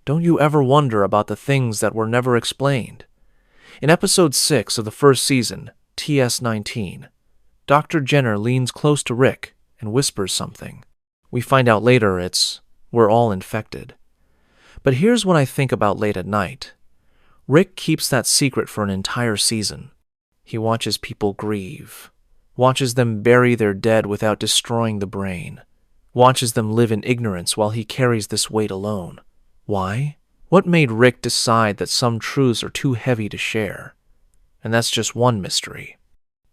Don't you ever wonder about the things that were never explained? In episode 6 of the first season, TS-19, Dr. Jenner leans close to Rick and whispers something. We find out later we're all infected. But here's what I think about late at night. Rick keeps that secret for an entire season. He watches people grieve, watches them bury their dead without destroying the brain, watches them live in ignorance while he carries this weight alone. Why? What made Rick decide that some truths are too heavy to share? And that's just one mystery.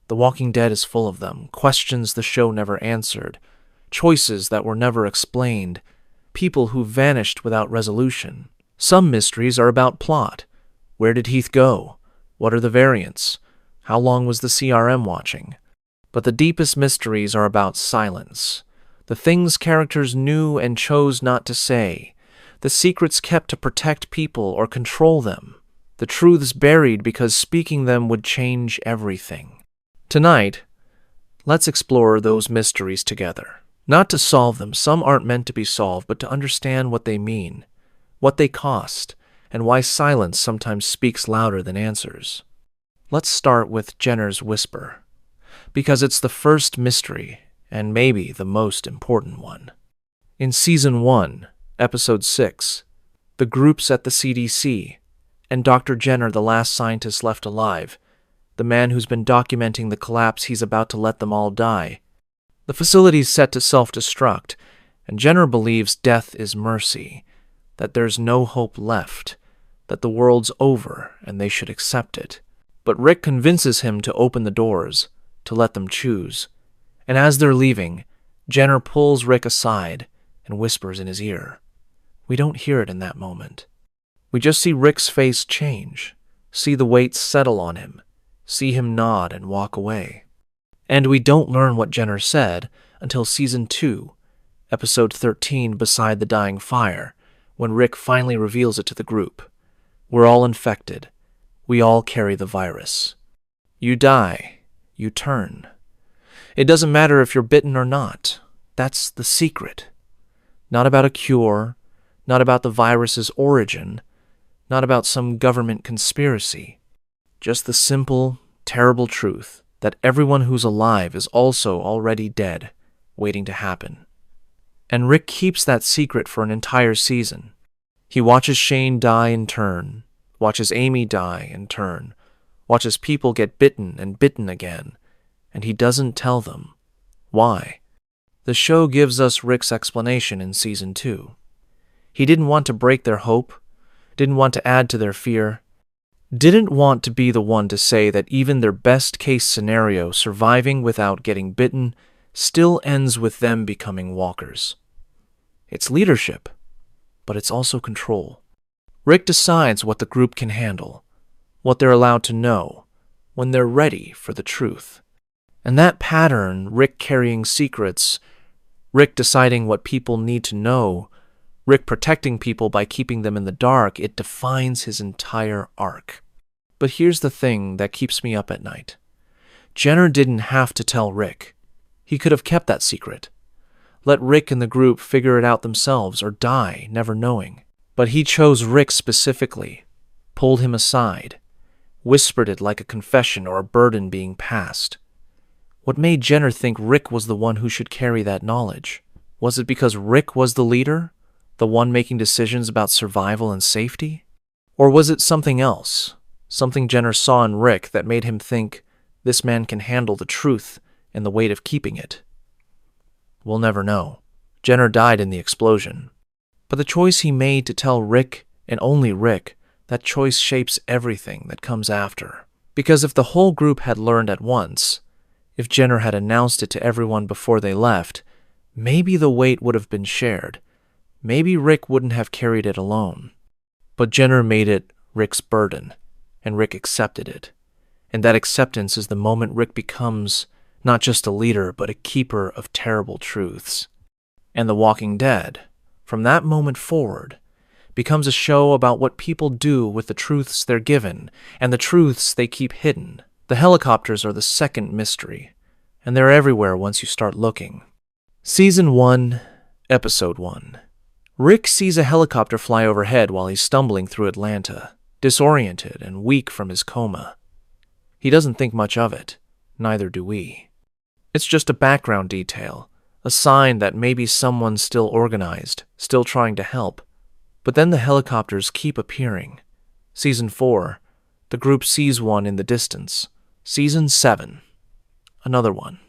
The Walking Dead is full of them, questions the show never answered, choices that were never explained, people who vanished without resolution. Some mysteries are about plot. Where did Heath go? What are the variants? How long was the CRM watching? But the deepest mysteries are about silence. The things characters knew and chose not to say. The secrets kept to protect people or control them. The truths buried because speaking them would change everything. Tonight, let's explore those mysteries together. Not to solve them, some aren't meant to be solved, but to understand what they mean, what they cost, and why silence sometimes speaks louder than answers. Let's start with Jenner's whisper, because it's the first mystery, and maybe the most important one. In Season 1, Episode 6, the group's at the CDC, and Dr. Jenner, the last scientist left alive, the man who's been documenting the collapse he's about to let them all die. The facility's set to self-destruct, and Jenner believes death is mercy, that there's no hope left, that the world's over and they should accept it. But Rick convinces him to open the doors, to let them choose. And as they're leaving, Jenner pulls Rick aside and whispers in his ear. We don't hear it in that moment. We just see Rick's face change, see the weight settle on him, see him nod and walk away. And we don't learn what Jenner said until Season 2, Episode 13, Beside the Dying Fire, when Rick finally reveals it to the group. We're all infected. We all carry the virus. You die. You turn. It doesn't matter if you're bitten or not. That's the secret. Not about a cure, not about the virus's origin, not about some government conspiracy. Just the simple, terrible truth that everyone who's alive is also already dead, waiting to happen. And Rick keeps that secret for an entire season. He watches Shane die in turn, watches Amy die in turn, watches people get bitten and bitten again, and he doesn't tell them. Why? The show gives us Rick's explanation in Season 2. He didn't want to break their hope, didn't want to add to their fear, didn't want to be the one to say that even their best-case scenario, surviving without getting bitten, still ends with them becoming walkers. It's leadership, but it's also control. Rick decides what the group can handle, what they're allowed to know, when they're ready for the truth. And that pattern, Rick carrying secrets, Rick deciding what people need to know, Rick protecting people by keeping them in the dark, it defines his entire arc. But here's the thing that keeps me up at night. Jenner didn't have to tell Rick. He could have kept that secret. Let Rick and the group figure it out themselves or die, never knowing. But he chose Rick specifically, pulled him aside, whispered it like a confession or a burden being passed. What made Jenner think Rick was the one who should carry that knowledge? Was it because Rick was the leader? The one making decisions about survival and safety? Or was it something else? Something Jenner saw in Rick that made him think this man can handle the truth and the weight of keeping it? We'll never know. Jenner died in the explosion. But the choice he made to tell Rick, and only Rick, that choice shapes everything that comes after. Because if the whole group had learned at once, if Jenner had announced it to everyone before they left, maybe the weight would have been shared. Maybe Rick wouldn't have carried it alone. But Jenner made it Rick's burden, and Rick accepted it. And that acceptance is the moment Rick becomes not just a leader, but a keeper of terrible truths. And The Walking Dead, from that moment forward, becomes a show about what people do with the truths they're given, and the truths they keep hidden. The helicopters are the second mystery, and they're everywhere once you start looking. Season 1, Episode 1. Rick sees a helicopter fly overhead while he's stumbling through Atlanta, disoriented and weak from his coma. He doesn't think much of it, neither do we. It's just a background detail, a sign that maybe someone's still organized, still trying to help. But then the helicopters keep appearing. Season 4, the group sees one in the distance. Season 7, another one.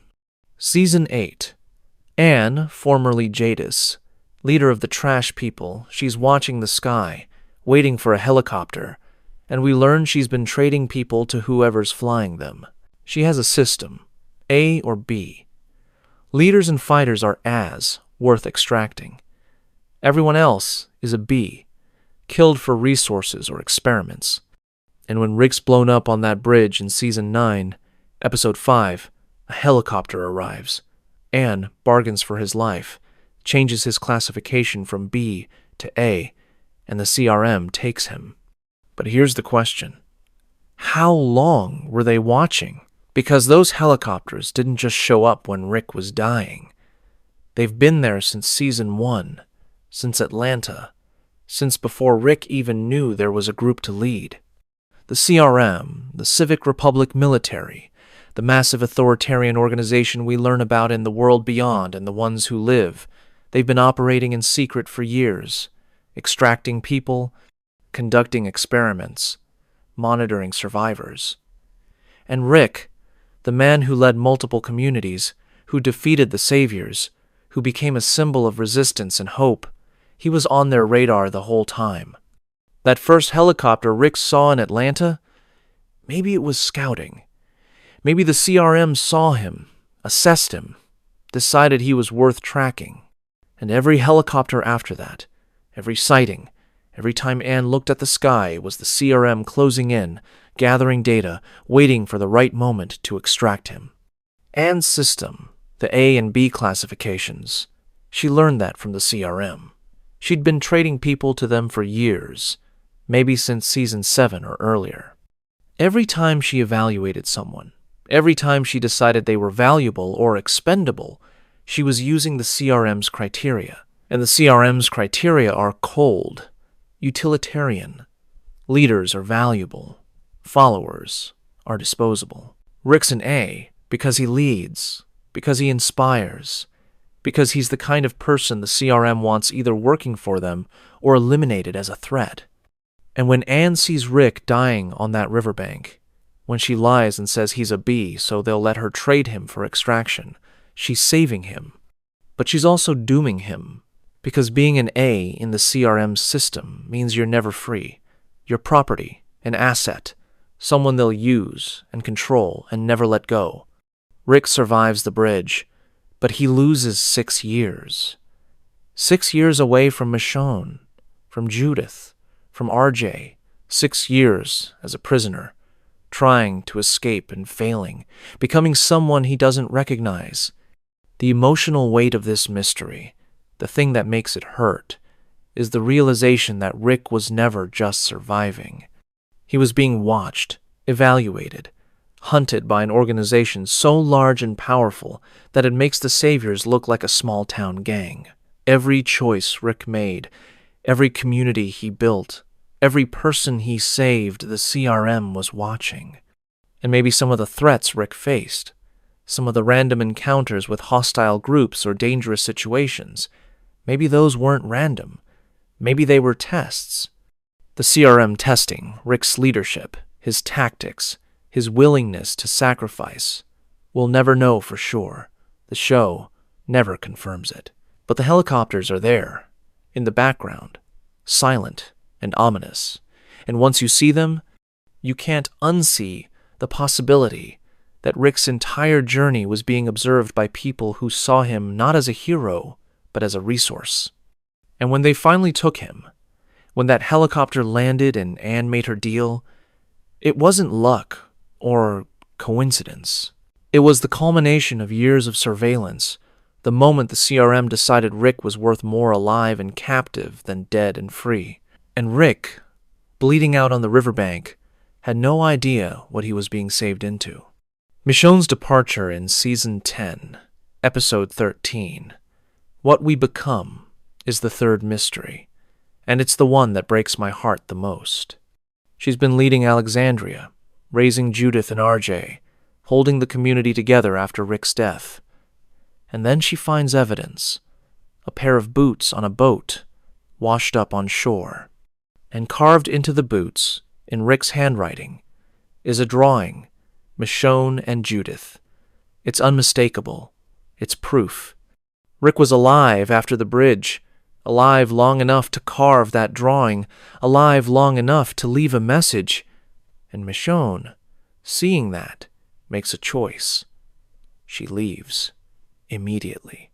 Season 8, Anne, formerly Jadis, leader of the trash people, she's watching the sky, waiting for a helicopter, and we learn she's been trading people to whoever's flying them. She has a system, A or B. Leaders and fighters are As, worth extracting. Everyone else is a B, killed for resources or experiments. And when Rick's blown up on that bridge in Season 9, Episode 5, a helicopter arrives. Anne bargains for his life, changes his classification from B to A, and the CRM takes him. But here's the question. How long were they watching? Because those helicopters didn't just show up when Rick was dying. They've been there since Season 1, since Atlanta, since before Rick even knew there was a group to lead. The CRM, the Civic Republic military, the massive authoritarian organization we learn about in The World Beyond and The Ones Who Live, they've been operating in secret for years, extracting people, conducting experiments, monitoring survivors. And Rick, the man who led multiple communities, who defeated the saviors, who became a symbol of resistance and hope, he was on their radar the whole time. That first helicopter Rick saw in Atlanta, maybe it was scouting. Maybe the CRM saw him, assessed him, decided he was worth tracking. And every helicopter after that, every sighting, every time Anne looked at the sky, was the CRM closing in, gathering data, waiting for the right moment to extract him. Anne's system, the A and B classifications, she learned that from the CRM. She'd been trading people to them for years, maybe since Season 7 or earlier. Every time she evaluated someone, every time she decided they were valuable or expendable, she was using the CRM's criteria. And the CRM's criteria are cold, utilitarian. Leaders are valuable. Followers are disposable. Rick's an A because he leads, because he inspires, because he's the kind of person the CRM wants either working for them or eliminated as a threat. And when Anne sees Rick dying on that riverbank, when she lies and says he's a B so they'll let her trade him for extraction, she's saving him. But she's also dooming him, because being an A in the CRM system means you're never free. You're property, an asset, someone they'll use and control and never let go. Rick survives the bridge, but he loses 6 years. 6 years away from Michonne, from Judith, from RJ. 6 years as a prisoner, trying to escape and failing, becoming someone he doesn't recognize. The emotional weight of this mystery, the thing that makes it hurt, is the realization that Rick was never just surviving. He was being watched, evaluated, hunted by an organization so large and powerful that it makes the saviors look like a small-town gang. Every choice Rick made, every community he built, every person he saved, the CRM was watching. And maybe some of the threats Rick faced, some of the random encounters with hostile groups or dangerous situations, maybe those weren't random. Maybe they were tests. The CRM testing Rick's leadership, his tactics, his willingness to sacrifice. We'll never know for sure. The show never confirms it. But the helicopters are there, in the background, silent and ominous. And once you see them, you can't unsee the possibility that Rick's entire journey was being observed by people who saw him not as a hero, but as a resource. And when they finally took him, when that helicopter landed and Anne made her deal, it wasn't luck or coincidence. It was the culmination of years of surveillance, the moment the CRM decided Rick was worth more alive and captive than dead and free. And Rick, bleeding out on the riverbank, had no idea what he was being saved into. Michonne's departure in Season 10, Episode 13, What We Become, is the third mystery, and it's the one that breaks my heart the most. She's been leading Alexandria, raising Judith and RJ, holding the community together after Rick's death. And then she finds evidence, a pair of boots on a boat, washed up on shore. And carved into the boots, in Rick's handwriting, is a drawing, Michonne and Judith. It's unmistakable. It's proof. Rick was alive after the bridge, alive long enough to carve that drawing, alive long enough to leave a message. And Michonne, seeing that, makes a choice. She leaves. Immediately.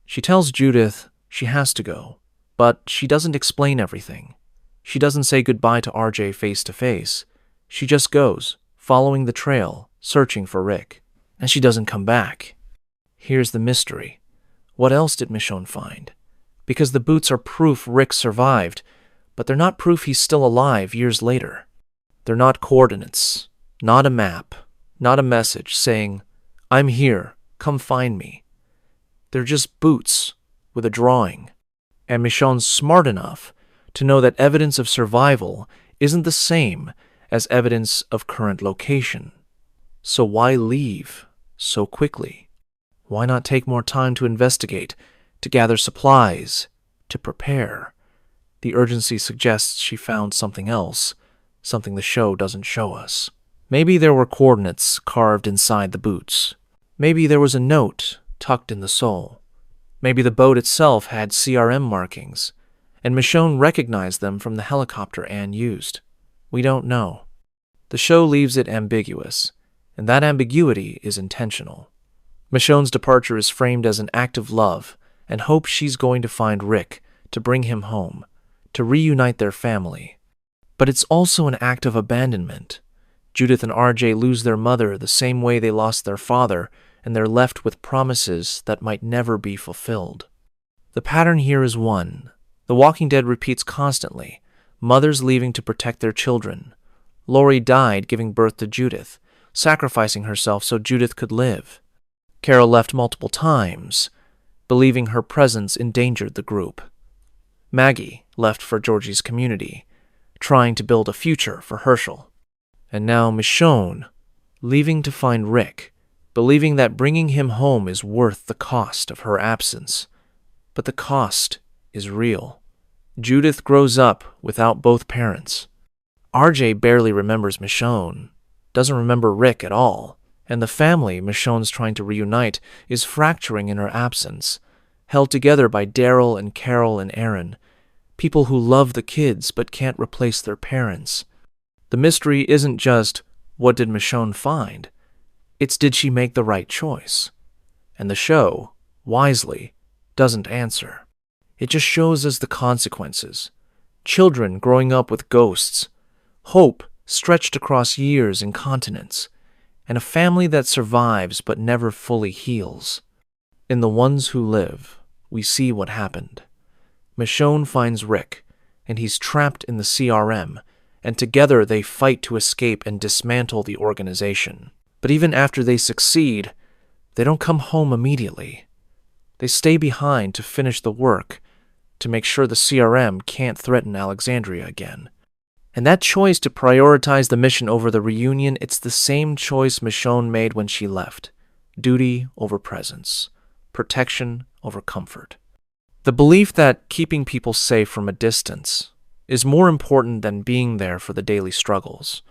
She tells Judith she has to go, but she doesn't explain everything. She doesn't say goodbye to RJ face to face. She just goes, following the trail, searching for Rick. And she doesn't come back. Here's the mystery. What else did Michonne find? Because the boots are proof Rick survived, but they're not proof he's still alive years later. They're not coordinates, not a map, not a message saying, "I'm here, come find me." They're just boots with a drawing. And Michonne's smart enough to know that evidence of survival isn't the same as evidence of current location. So why leave so quickly? Why not take more time to investigate, to gather supplies, to prepare? The urgency suggests she found something else, something the show doesn't show us. Maybe there were coordinates carved inside the boots. Maybe there was a note tucked in the sole. Maybe the boat itself had CRM markings, and Michonne recognized them from the helicopter Anne used. We don't know. The show leaves it ambiguous, and that ambiguity is intentional. Michonne's departure is framed as an act of love and hope she's going to find Rick, to bring him home, to reunite their family. But it's also an act of abandonment. Judith and RJ lose their mother the same way they lost their father, and they're left with promises that might never be fulfilled. The pattern here is one. The Walking Dead repeats constantly. Mothers leaving to protect their children. Lori died giving birth to Judith, sacrificing herself so Judith could live. Carol left multiple times, believing her presence endangered the group. Maggie left for Georgie's community, trying to build a future for Herschel. And now Michonne, leaving to find Rick, believing that bringing him home is worth the cost of her absence. But the cost is real. Judith grows up without both parents. RJ barely remembers Michonne, doesn't remember Rick at all, and the family Michonne's trying to reunite is fracturing in her absence, held together by Daryl and Carol and Aaron, people who love the kids but can't replace their parents. The mystery isn't just, what did Michonne find? It's, did she make the right choice? And the show, wisely, doesn't answer. It just shows us the consequences. Children growing up with ghosts, hope stretched across years and continents, and a family that survives but never fully heals. In The Ones Who Live, we see what happened. Michonne finds Rick, and he's trapped in the CRM, and together they fight to escape and dismantle the organization. But even after they succeed, they don't come home immediately. They stay behind to finish the work, to make sure the CRM can't threaten Alexandria again. And that choice to prioritize the mission over the reunion, it's the same choice Michonne made when she left. Duty over presence. Protection over comfort. The belief that keeping people safe from a distance is more important than being there for the daily struggles,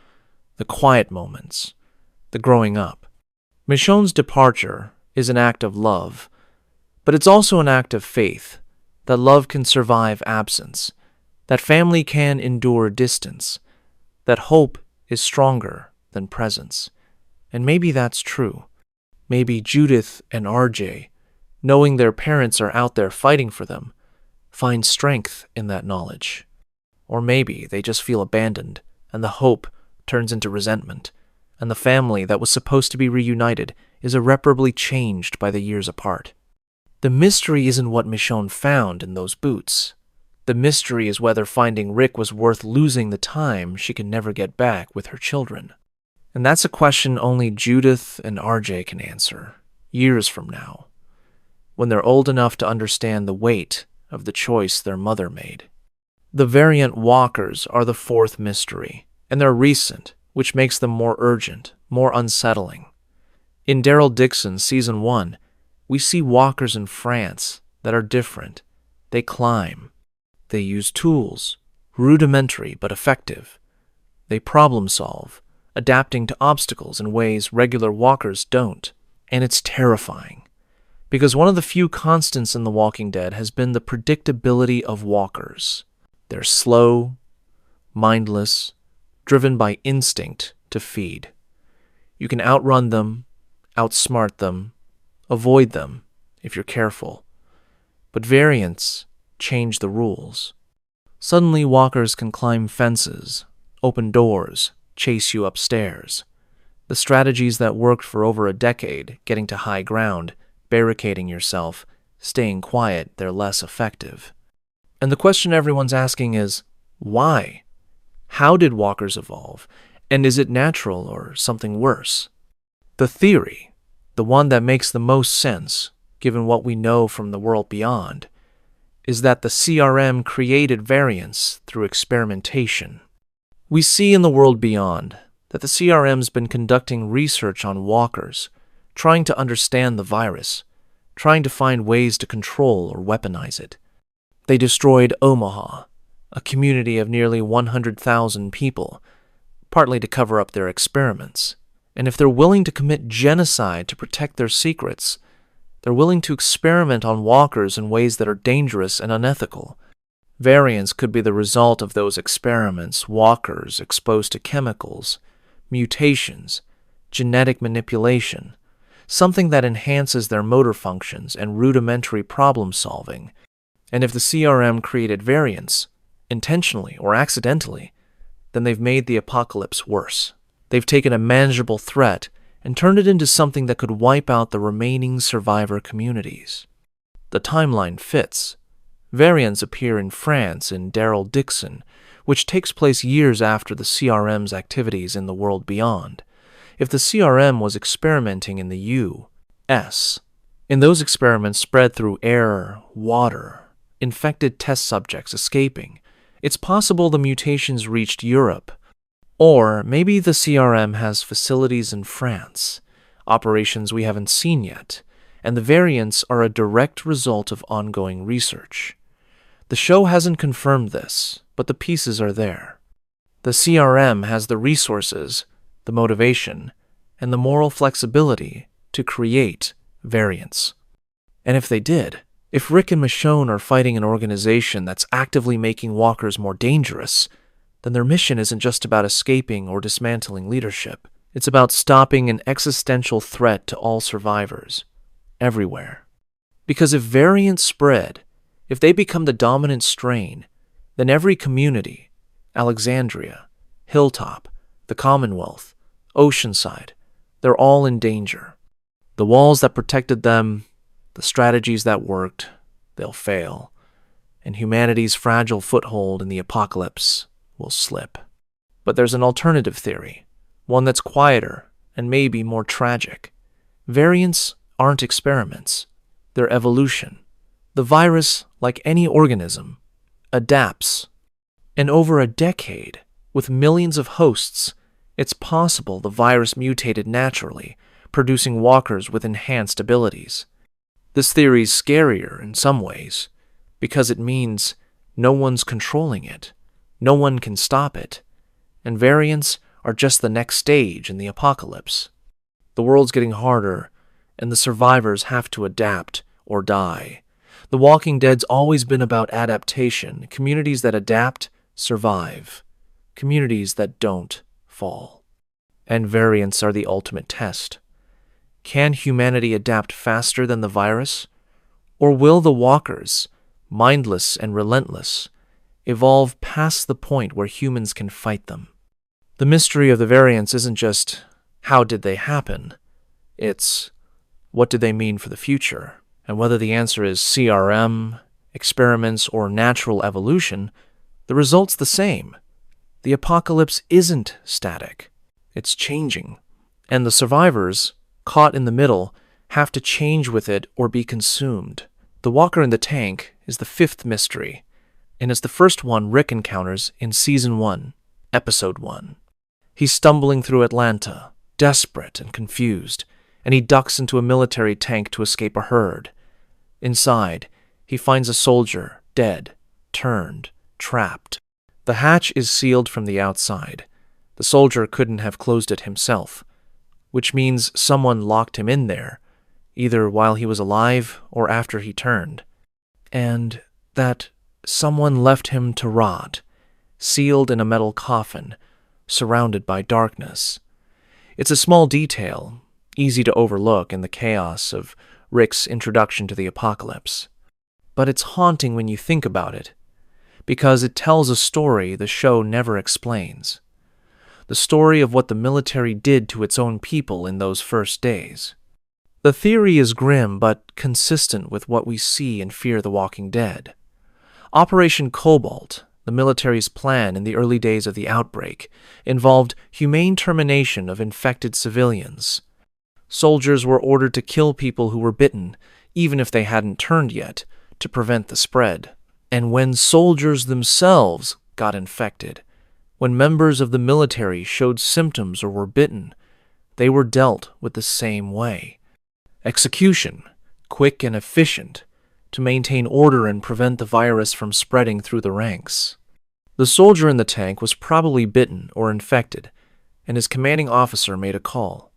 the quiet moments, the growing up. Michonne's departure is an act of love, but it's also an act of faith, that love can survive absence, that family can endure distance, that hope is stronger than presence. And maybe that's true. Maybe Judith and RJ, knowing their parents are out there fighting for them, find strength in that knowledge. Or maybe they just feel abandoned, and the hope turns into resentment, and the family that was supposed to be reunited is irreparably changed by the years apart. The mystery isn't what Michonne found in those boots. The mystery is whether finding Rick was worth losing the time she can never get back with her children. And that's a question only Judith and RJ can answer, years from now, when they're old enough to understand the weight of the choice their mother made. The variant walkers are the fourth mystery, and they're recent, which makes them more urgent, more unsettling. In Daryl Dixon's Season 1, we see walkers in France that are different. They climb. They use tools, rudimentary but effective. They problem solve, adapting to obstacles in ways regular walkers don't. And it's terrifying, because one of the few constants in The Walking Dead has been the predictability of walkers. They're slow, mindless, driven by instinct to feed. You can outrun them, outsmart them, avoid them if you're careful. But variants change the rules. Suddenly, walkers can climb fences, open doors, chase you upstairs. The strategies that worked for over a decade, getting to high ground, barricading yourself, staying quiet, they're less effective. And the question everyone's asking is, why? How did walkers evolve? And is it natural or something worse? The theory, the one that makes the most sense, given what we know from the world beyond, is that the CRM created variants through experimentation. We see in the world beyond that the CRM's been conducting research on walkers, trying to understand the virus, trying to find ways to control or weaponize it. They destroyed Omaha, a community of nearly 100,000 people, partly to cover up their experiments. And if they're willing to commit genocide to protect their secrets, they're willing to experiment on walkers in ways that are dangerous and unethical. Variants could be the result of those experiments, walkers exposed to chemicals, mutations, genetic manipulation, something that enhances their motor functions and rudimentary problem solving. And if the CRM created variants, intentionally or accidentally, then they've made the apocalypse worse. They've taken a manageable threat and turned it into something that could wipe out the remaining survivor communities. The timeline fits. Variants appear in France in Daryl Dixon, which takes place years after the CRM's activities in the world beyond. If the CRM was experimenting in the U.S., and those experiments spread through air, water, infected test subjects escaping, it's possible the mutations reached Europe. Or maybe the CRM has facilities in France, operations we haven't seen yet, and the variants are a direct result of ongoing research. The show hasn't confirmed this, but the pieces are there. The CRM has the resources, the motivation, and the moral flexibility to create variants. And if they did, if Rick and Michonne are fighting an organization that's actively making walkers more dangerous, then their mission isn't just about escaping or dismantling leadership. It's about stopping an existential threat to all survivors, everywhere. Because if variants spread, if they become the dominant strain, then every community, Alexandria, Hilltop, the Commonwealth, Oceanside, they're all in danger. The walls that protected them, the strategies that worked, they'll fail, and humanity's fragile foothold in the apocalypse will slip. But there's an alternative theory, one that's quieter and maybe more tragic. Variants aren't experiments, they're evolution. The virus, like any organism, adapts. And over a decade, with millions of hosts, it's possible the virus mutated naturally, producing walkers with enhanced abilities. This theory's scarier in some ways, because it means no one's controlling it, no one can stop it, and variants are just the next stage in the apocalypse. The world's getting harder, and the survivors have to adapt or die. The Walking Dead's always been about adaptation. Communities that adapt survive. Communities that don't fall. And variants are the ultimate test. Can humanity adapt faster than the virus? Or will the walkers, mindless and relentless, evolve past the point where humans can fight them? The mystery of the variants isn't just, how did they happen? It's, what do they mean for the future? And whether the answer is CRM, experiments, or natural evolution, the result's the same. The apocalypse isn't static. It's changing. And the survivors, caught in the middle, have to change with it or be consumed. The walker in the tank is the fifth mystery, and it's the first one Rick encounters in Season 1, Episode 1. He's stumbling through Atlanta, desperate and confused, and he ducks into a military tank to escape a herd. Inside, he finds a soldier, dead, turned, trapped. The hatch is sealed from the outside. The soldier couldn't have closed it himself, which means someone locked him in there, either while he was alive or after he turned. And that someone left him to rot, sealed in a metal coffin, surrounded by darkness. It's a small detail, easy to overlook in the chaos of Rick's introduction to the apocalypse. But it's haunting when you think about it, because it tells a story the show never explains. The story of what the military did to its own people in those first days. The theory is grim but consistent with what we see in Fear the Walking Dead. Operation Cobalt, the military's plan in the early days of the outbreak, involved humane termination of infected civilians. Soldiers were ordered to kill people who were bitten, even if they hadn't turned yet, to prevent the spread. And when soldiers themselves got infected, when members of the military showed symptoms or were bitten, they were dealt with the same way. Execution, quick and efficient, to maintain order and prevent the virus from spreading through the ranks. The soldier in the tank was probably bitten or infected, and his commanding officer made a call.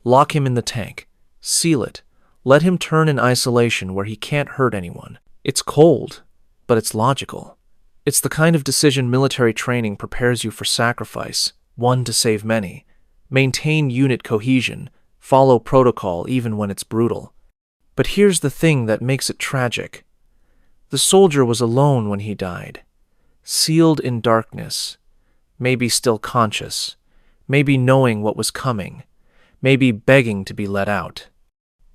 Lock him in the tank, seal it, let him turn in isolation where he can't hurt anyone. It's cold, but it's logical. It's the kind of decision military training prepares you for sacrifice, one to save many, maintain unit cohesion, follow protocol even when it's brutal. But here's the thing that makes it tragic. The soldier was alone when he died, sealed in darkness, maybe still conscious, maybe knowing what was coming, maybe begging to be let out.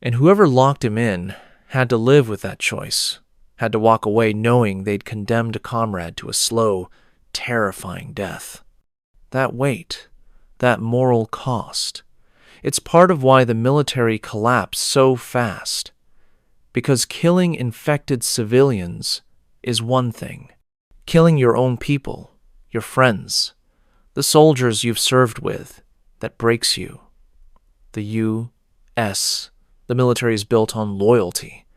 And whoever locked him in had to live with that choice, had to walk away knowing they'd condemned a comrade to a slow, terrifying death. That weight, that moral cost, it's part of why the military collapsed so fast. Because killing infected civilians is one thing. Killing your own people, your friends, the soldiers you've served with, that breaks you. The U.S., the military is built on loyalty,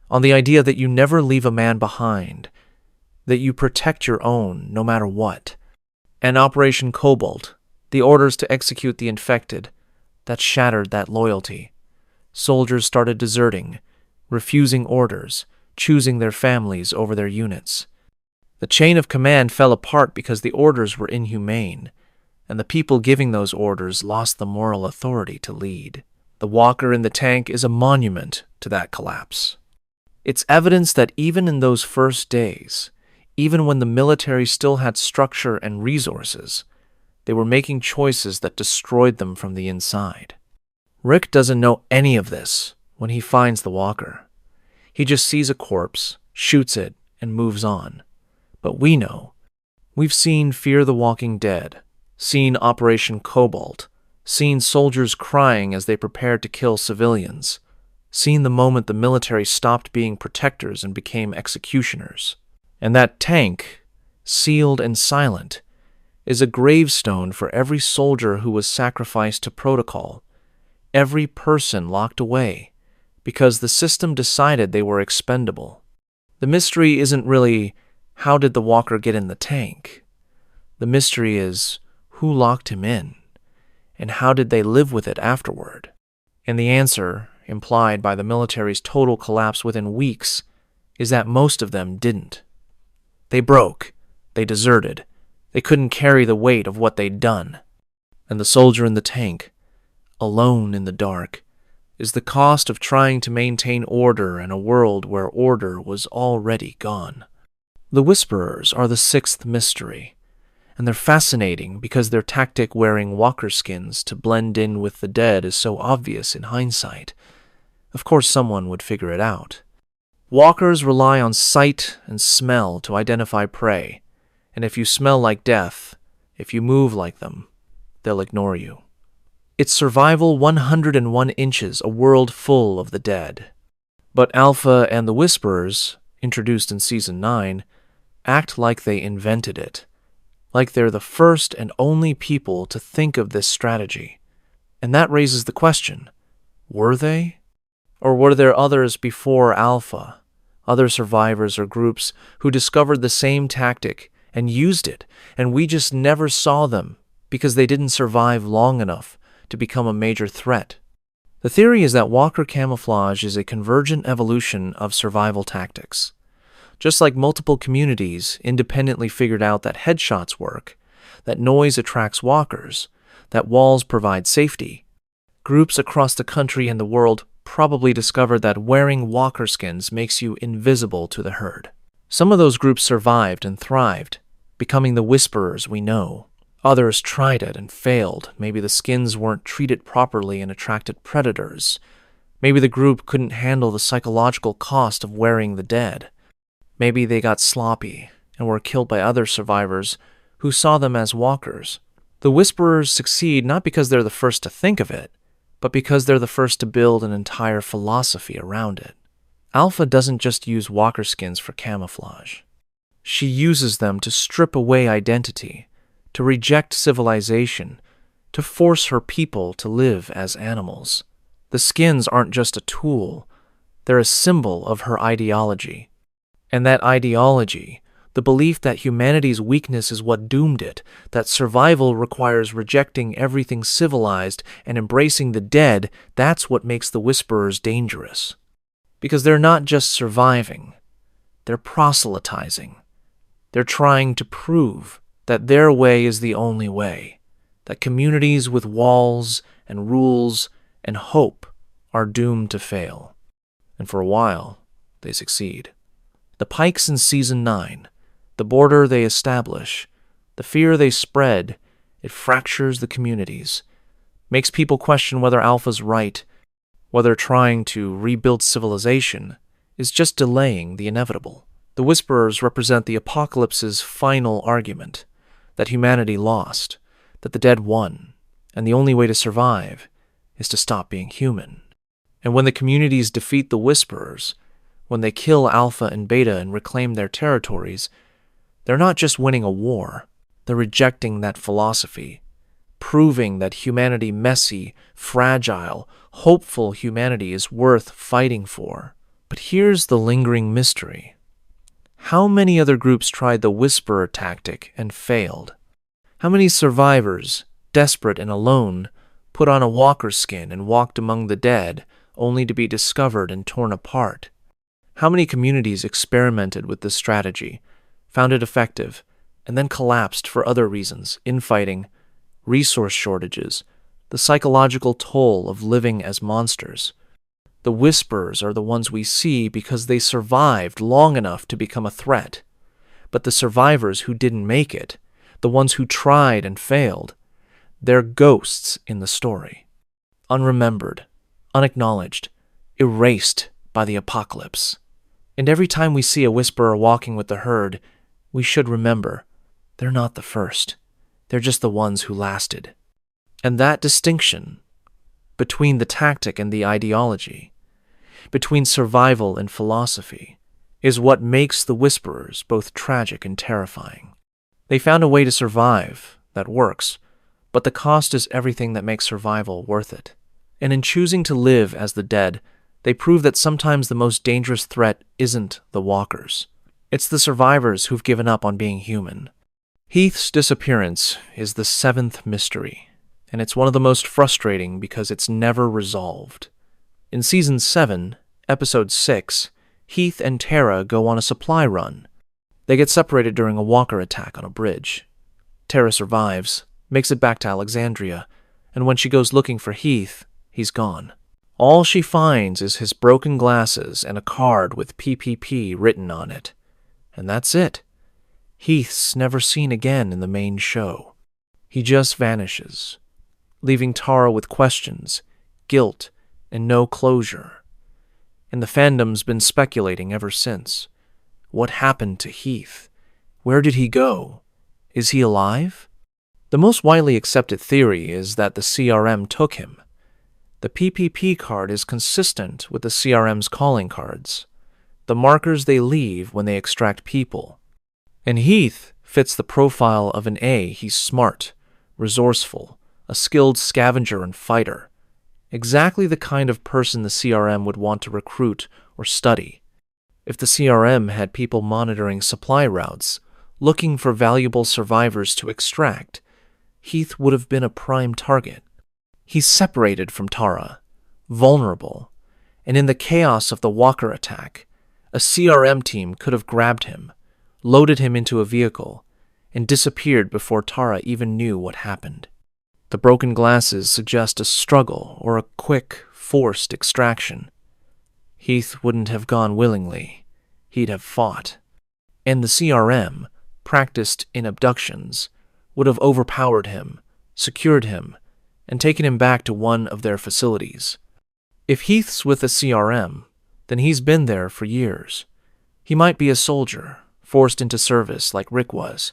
on the idea that you never leave a man behind, that you protect your own no matter what. And Operation Cobalt, the orders to execute the infected, that shattered that loyalty. Soldiers started deserting, refusing orders, choosing their families over their units. The chain of command fell apart because the orders were inhumane, and the people giving those orders lost the moral authority to lead. The walker in the tank is a monument to that collapse. It's evidence that even in those first days, even when the military still had structure and resources, they were making choices that destroyed them from the inside. Rick doesn't know any of this when he finds the walker. He just sees a corpse, shoots it, and moves on. But we know. We've seen Fear the Walking Dead, seen Operation Cobalt, seen soldiers crying as they prepared to kill civilians, seen the moment the military stopped being protectors and became executioners. And that tank, sealed and silent, is a gravestone for every soldier who was sacrificed to protocol, every person locked away, because the system decided they were expendable. The mystery isn't really, how did the walker get in the tank? The mystery is, who locked him in? And how did they live with it afterward? And the answer, implied by the military's total collapse within weeks, is that most of them didn't. They broke. They deserted. They couldn't carry the weight of what they'd done. And the soldier in the tank, alone in the dark, is the cost of trying to maintain order in a world where order was already gone. The Whisperers are the sixth mystery, and they're fascinating because their tactic wearing walker skins to blend in with the dead is so obvious in hindsight. Of course someone would figure it out. Walkers rely on sight and smell to identify prey, and if you smell like death, if you move like them, they'll ignore you. It's survival 101 inches, a world full of the dead. But Alpha and the Whisperers, introduced in Season 9, act like they invented it, like they're the first and only people to think of this strategy. And that raises the question, were they? Or were there others before Alpha, other survivors or groups who discovered the same tactic and used it, and we just never saw them because they didn't survive long enough to become a major threat? The theory is that walker camouflage is a convergent evolution of survival tactics. Just like multiple communities independently figured out that headshots work, that noise attracts walkers, that walls provide safety, groups across the country and the world probably discovered that wearing walker skins makes you invisible to the herd. Some of those groups survived and thrived, becoming the whisperers we know. Others tried it and failed. Maybe the skins weren't treated properly and attracted predators. Maybe the group couldn't handle the psychological cost of wearing the dead. Maybe they got sloppy and were killed by other survivors who saw them as walkers. The whisperers succeed not because they're the first to think of it, but because they're the first to build an entire philosophy around it. Alpha doesn't just use walker skins for camouflage. She uses them to strip away identity, to reject civilization, to force her people to live as animals. The skins aren't just a tool, they're a symbol of her ideology. And that ideology, the belief that humanity's weakness is what doomed it, that survival requires rejecting everything civilized and embracing the dead, that's what makes the Whisperers dangerous. Because they're not just surviving, they're proselytizing. They're trying to prove that their way is the only way, that communities with walls and rules and hope are doomed to fail. And for a while, they succeed. The Pikes in Season 9, the border they establish, the fear they spread, it fractures the communities, makes people question whether Alpha's right, whether trying to rebuild civilization is just delaying the inevitable. The Whisperers represent the apocalypse's final argument, that humanity lost, that the dead won, and the only way to survive is to stop being human. And when the communities defeat the Whisperers, when they kill Alpha and Beta and reclaim their territories, they're not just winning a war, they're rejecting that philosophy, proving that humanity messy, fragile, hopeful humanity is worth fighting for. But here's the lingering mystery. How many other groups tried the Whisperer tactic and failed? How many survivors, desperate and alone, put on a walker skin and walked among the dead, only to be discovered and torn apart? How many communities experimented with this strategy, found it effective, and then collapsed for other reasons: infighting, resource shortages, the psychological toll of living as monsters? The Whisperers are the ones we see because they survived long enough to become a threat. But the survivors who didn't make it, the ones who tried and failed, they're ghosts in the story. Unremembered, unacknowledged, erased by the apocalypse. And every time we see a Whisperer walking with the herd, we should remember, they're not the first. They're just the ones who lasted. And that distinction between the tactic and the ideology, between survival and philosophy, is what makes the Whisperers both tragic and terrifying. They found a way to survive that works, but the cost is everything that makes survival worth it. And in choosing to live as the dead, they prove that sometimes the most dangerous threat isn't the walkers. It's the survivors who've given up on being human. Heath's disappearance is the seventh mystery, and it's one of the most frustrating because it's never resolved. In Season 7, Episode 6, Heath and Tara go on a supply run. They get separated during a walker attack on a bridge. Tara survives, makes it back to Alexandria, and when she goes looking for Heath, he's gone. All she finds is his broken glasses and a card with PPP written on it. And that's it. Heath's never seen again in the main show. He just vanishes, leaving Tara with questions, guilt, and no closure. And the fandom's been speculating ever since. What happened to Heath? Where did he go? Is he alive? The most widely accepted theory is that the CRM took him. The PPP card is consistent with the CRM's calling cards. the markers they leave when they extract people. And Heath fits the profile of an A. He's smart, resourceful, a skilled scavenger and fighter. Exactly the kind of person the CRM would want to recruit or study. If the CRM had people monitoring supply routes, looking for valuable survivors to extract, Heath would have been a prime target. He's separated from Tara, vulnerable, and in the chaos of the Walker attack, a CRM team could have grabbed him, loaded him into a vehicle, and disappeared before Tara even knew what happened. The broken glasses suggest a struggle or a quick, forced extraction. Heath wouldn't have gone willingly. He'd have fought. And the CRM, practiced in abductions, would have overpowered him, secured him, and taken him back to one of their facilities. If Heath's with the CRM, then he's been there for years. He might be a soldier, forced into service like Rick was.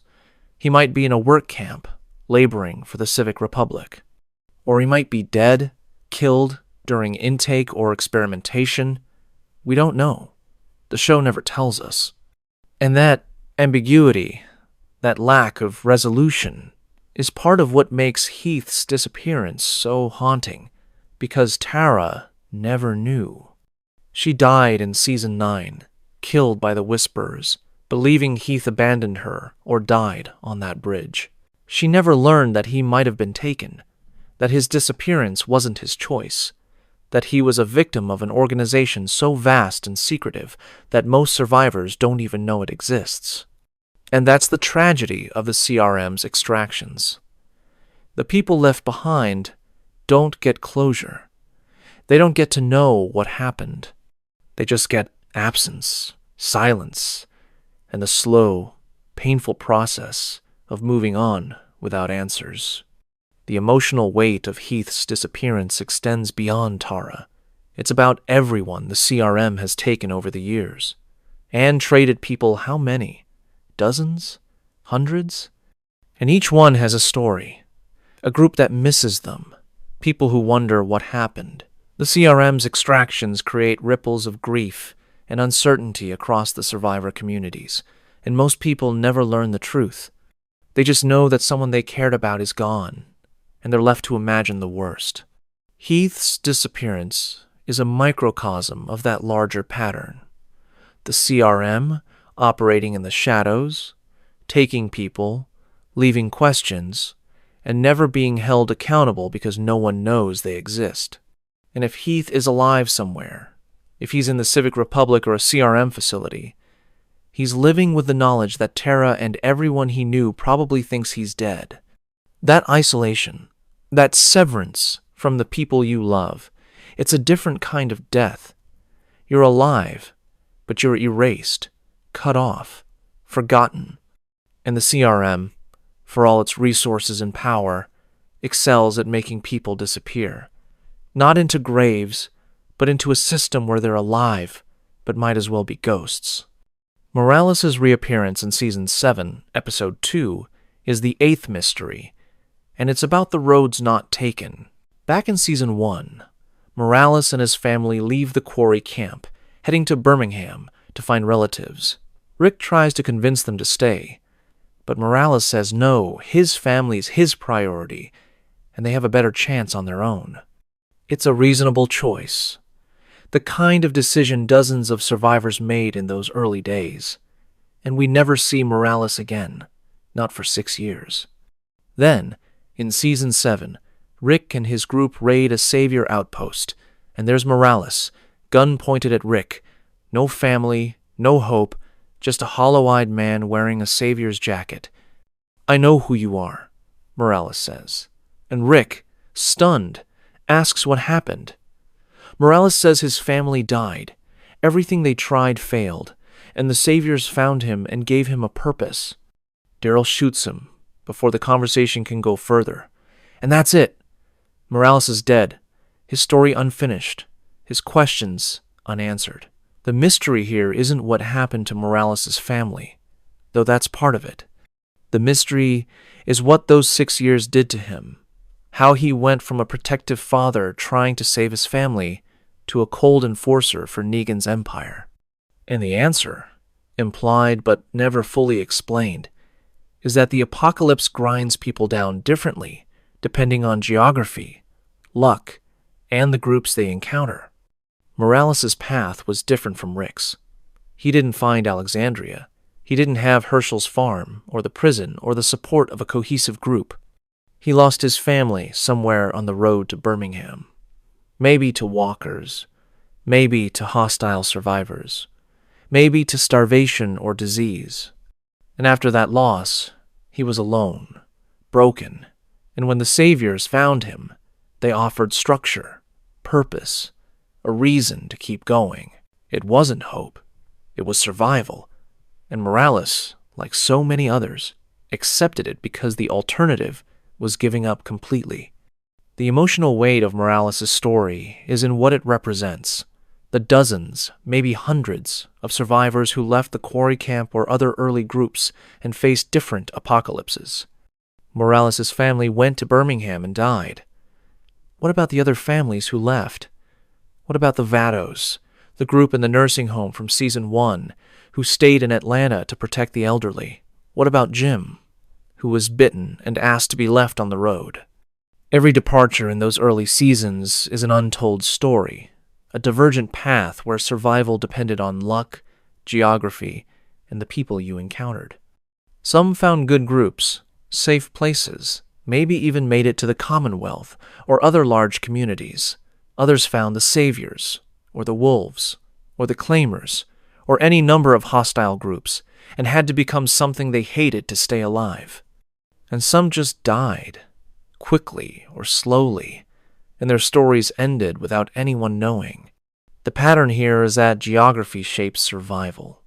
He might be in a work camp, laboring for the Civic Republic. Or he might be dead, killed during intake or experimentation. We don't know. The show never tells us. And that ambiguity, that lack of resolution, is part of what makes Heath's disappearance so haunting, because Tara never knew. She died in Season 9, killed by the Whisperers, believing Heath abandoned her or died on that bridge. She never learned that he might have been taken, that his disappearance wasn't his choice, that he was a victim of an organization so vast and secretive that most survivors don't even know it exists. And that's the tragedy of the CRM's extractions. The people left behind don't get closure. They don't get to know what happened. They just get absence, silence, and the slow, painful process of moving on without answers. The emotional weight of Heath's disappearance extends beyond Tara. It's about everyone the CRM has taken over the years. And traded people how many? Dozens? Hundreds? And each one has a story. A group that misses them. People who wonder what happened. The CRM's extractions create ripples of grief and uncertainty across the survivor communities, and most people never learn the truth. They just know that someone they cared about is gone, and they're left to imagine the worst. Heath's disappearance is a microcosm of that larger pattern. The CRM, operating in the shadows, taking people, leaving questions, and never being held accountable because no one knows they exist. And if Heath is alive somewhere, if he's in the Civic Republic or a CRM facility, he's living with the knowledge that Tara and everyone he knew probably thinks he's dead. That isolation, that severance from the people you love, it's a different kind of death. You're alive, but you're erased, cut off, forgotten. And the CRM, for all its resources and power, excels at making people disappear. Not into graves, but into a system where they're alive, but might as well be ghosts. Morales' reappearance in Season 7, Episode 2, is the 8th mystery, and it's about the roads not taken. Back in Season 1, Morales and his family leave the quarry camp, heading to Birmingham to find relatives. Rick tries to convince them to stay, but Morales says no, his family's his priority, and they have a better chance on their own. It's a reasonable choice, the kind of decision dozens of survivors made in those early days, and we never see Morales again, not for 6 years. Then, in Season 7, Rick and his group raid a savior outpost, and there's Morales, gun pointed at Rick. No family, no hope, just a hollow-eyed man wearing a savior's jacket. "I know who you are," Morales says. And Rick, stunned, asks what happened. Morales says his family died. Everything they tried failed, and the saviors found him and gave him a purpose. Daryl shoots him before the conversation can go further. And that's it. Morales is dead, his story unfinished, his questions unanswered. The mystery here isn't what happened to Morales' family, though that's part of it. The mystery is what those 6 years did to him, how he went from a protective father trying to save his family to a cold enforcer for Negan's empire. And the answer, implied but never fully explained, is that the apocalypse grinds people down differently depending on geography, luck, and the groups they encounter. Morales' path was different from Rick's. He didn't find Alexandria. He didn't have Herschel's farm, or the prison, or the support of a cohesive group. He lost his family somewhere on the road to Birmingham. Maybe to walkers, maybe to hostile survivors, maybe to starvation or disease. And after that loss, he was alone, broken, and when the saviors found him, they offered structure, purpose, a reason to keep going. It wasn't hope, it was survival, and Morales, like so many others, accepted it because the alternative was giving up completely. The emotional weight of Morales' story is in what it represents. The dozens, maybe hundreds, of survivors who left the quarry camp or other early groups and faced different apocalypses. Morales' family went to Birmingham and died. What about the other families who left? What about the Vados, the group in the nursing home from Season 1, who stayed in Atlanta to protect the elderly? What about Jim, who was bitten and asked to be left on the road? Every departure in those early seasons is an untold story, a divergent path where survival depended on luck, geography, and the people you encountered. Some found good groups, safe places, maybe even made it to the Commonwealth or other large communities. Others found the saviors, or the wolves, or the claimers, or any number of hostile groups, and had to become something they hated to stay alive. And some just died, quickly or slowly, and their stories ended without anyone knowing. The pattern here is that geography shapes survival.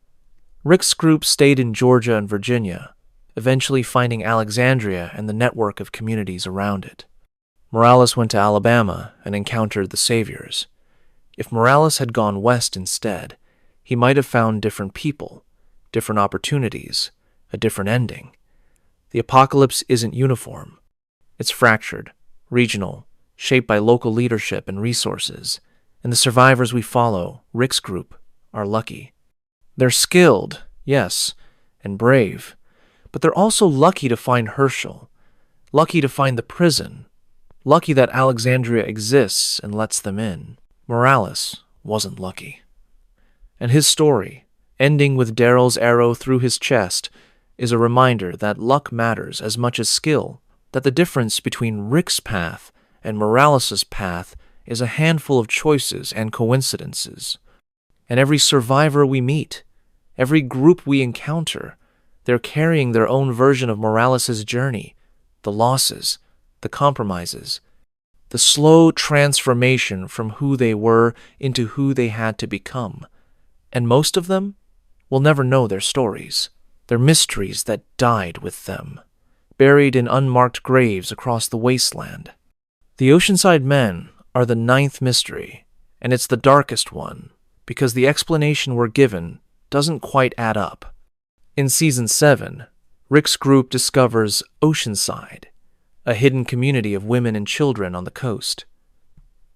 Rick's group stayed in Georgia and Virginia, eventually finding Alexandria and the network of communities around it. Morales went to Alabama and encountered the saviors. If Morales had gone west instead, he might have found different people, different opportunities, a different ending. The apocalypse isn't uniform. It's fractured, regional, shaped by local leadership and resources, and the survivors we follow, Rick's group, are lucky. They're skilled, yes, and brave, but they're also lucky to find Herschel, lucky to find the prison, lucky that Alexandria exists and lets them in. Morales wasn't lucky. And his story, ending with Daryl's arrow through his chest, is a reminder that luck matters as much as skill, that the difference between Rick's path and Morales' path is a handful of choices and coincidences. And every survivor we meet, every group we encounter, they're carrying their own version of Morales' journey, the losses, the compromises, the slow transformation from who they were into who they had to become. And most of them will never know their stories, their mysteries that died with them, buried in unmarked graves across the wasteland. The Oceanside Men are the 9th mystery, and it's the darkest one, because the explanation we're given doesn't quite add up. In Season 7, Rick's group discovers Oceanside, a hidden community of women and children on the coast.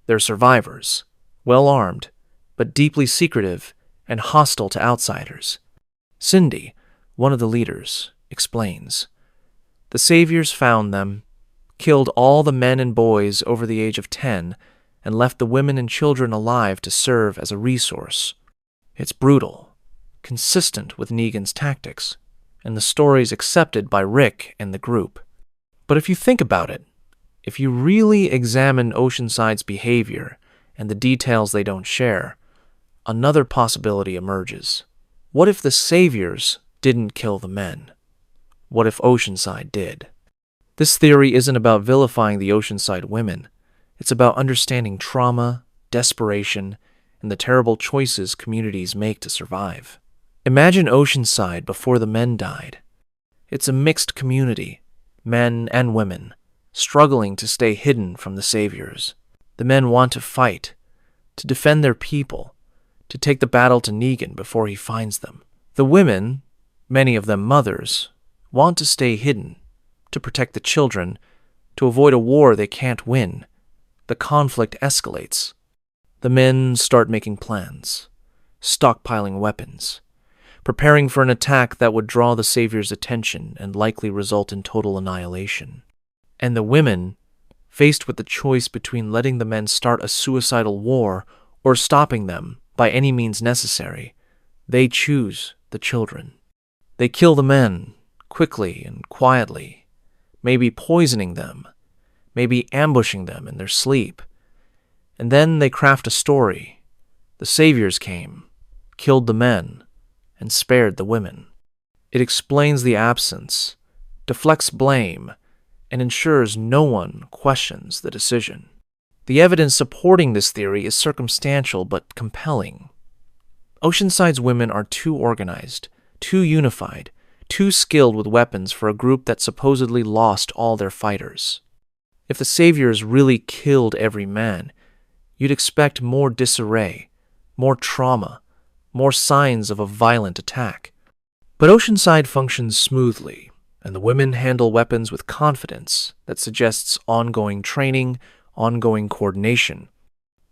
They're survivors, well-armed, but deeply secretive and hostile to outsiders. Cindy, one of the leaders, explains. The saviors found them, killed all the men and boys over the age of 10, and left the women and children alive to serve as a resource. It's brutal, consistent with Negan's tactics, and the stories accepted by Rick and the group. But if you think about it, if you really examine Oceanside's behavior and the details they don't share, another possibility emerges. What if the saviors didn't kill the men? What if Oceanside did? This theory isn't about vilifying the Oceanside women. It's about understanding trauma, desperation, and the terrible choices communities make to survive. Imagine Oceanside before the men died. It's a mixed community, men and women, struggling to stay hidden from the saviors. The men want to fight, to defend their people, to take the battle to Negan before he finds them. The women, many of them mothers, want to stay hidden, to protect the children, to avoid a war they can't win. The conflict escalates. The men start making plans. stockpiling weapons, preparing for an attack that would draw the Savior's attention and likely result in total annihilation. And the women, faced with the choice between letting the men start a suicidal war or stopping them by any means necessary, they choose the children. They kill the men quickly and quietly, maybe poisoning them, maybe ambushing them in their sleep. And then they craft a story. The saviors came, killed the men, and spared the women. It explains the absence, deflects blame, and ensures no one questions the decision. The evidence supporting this theory is circumstantial but compelling. Oceanside's women are too organized, too unified, too skilled with weapons for a group that supposedly lost all their fighters. If the saviors really killed every man, you'd expect more disarray, more trauma, more signs of a violent attack. But Oceanside functions smoothly, and the women handle weapons with confidence that suggests ongoing training, ongoing coordination.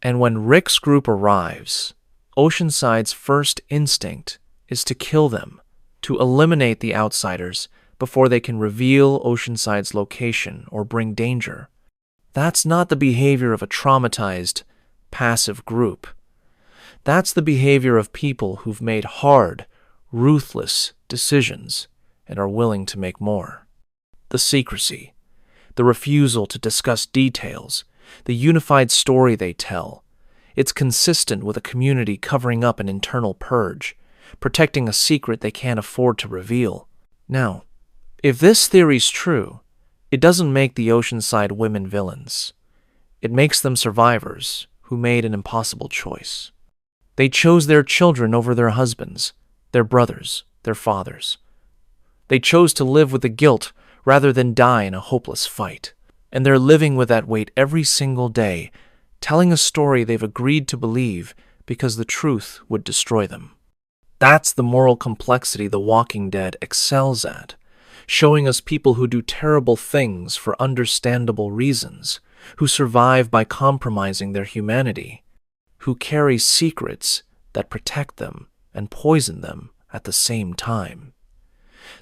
And when Rick's group arrives, Oceanside's first instinct is to kill them, to eliminate the outsiders before they can reveal Oceanside's location or bring danger. That's not the behavior of a traumatized, passive group. That's the behavior of people who've made hard, ruthless decisions and are willing to make more. The secrecy, the refusal to discuss details, the unified story they tell, it's consistent with a community covering up an internal purge, protecting a secret they can't afford to reveal. Now, if this theory's true, it doesn't make the Oceanside women villains. It makes them survivors who made an impossible choice. They chose their children over their husbands, their brothers, their fathers. They chose to live with the guilt rather than die in a hopeless fight. And they're living with that weight every single day, telling a story they've agreed to believe because the truth would destroy them. That's the moral complexity The Walking Dead excels at, showing us people who do terrible things for understandable reasons, who survive by compromising their humanity, who carry secrets that protect them and poison them at the same time.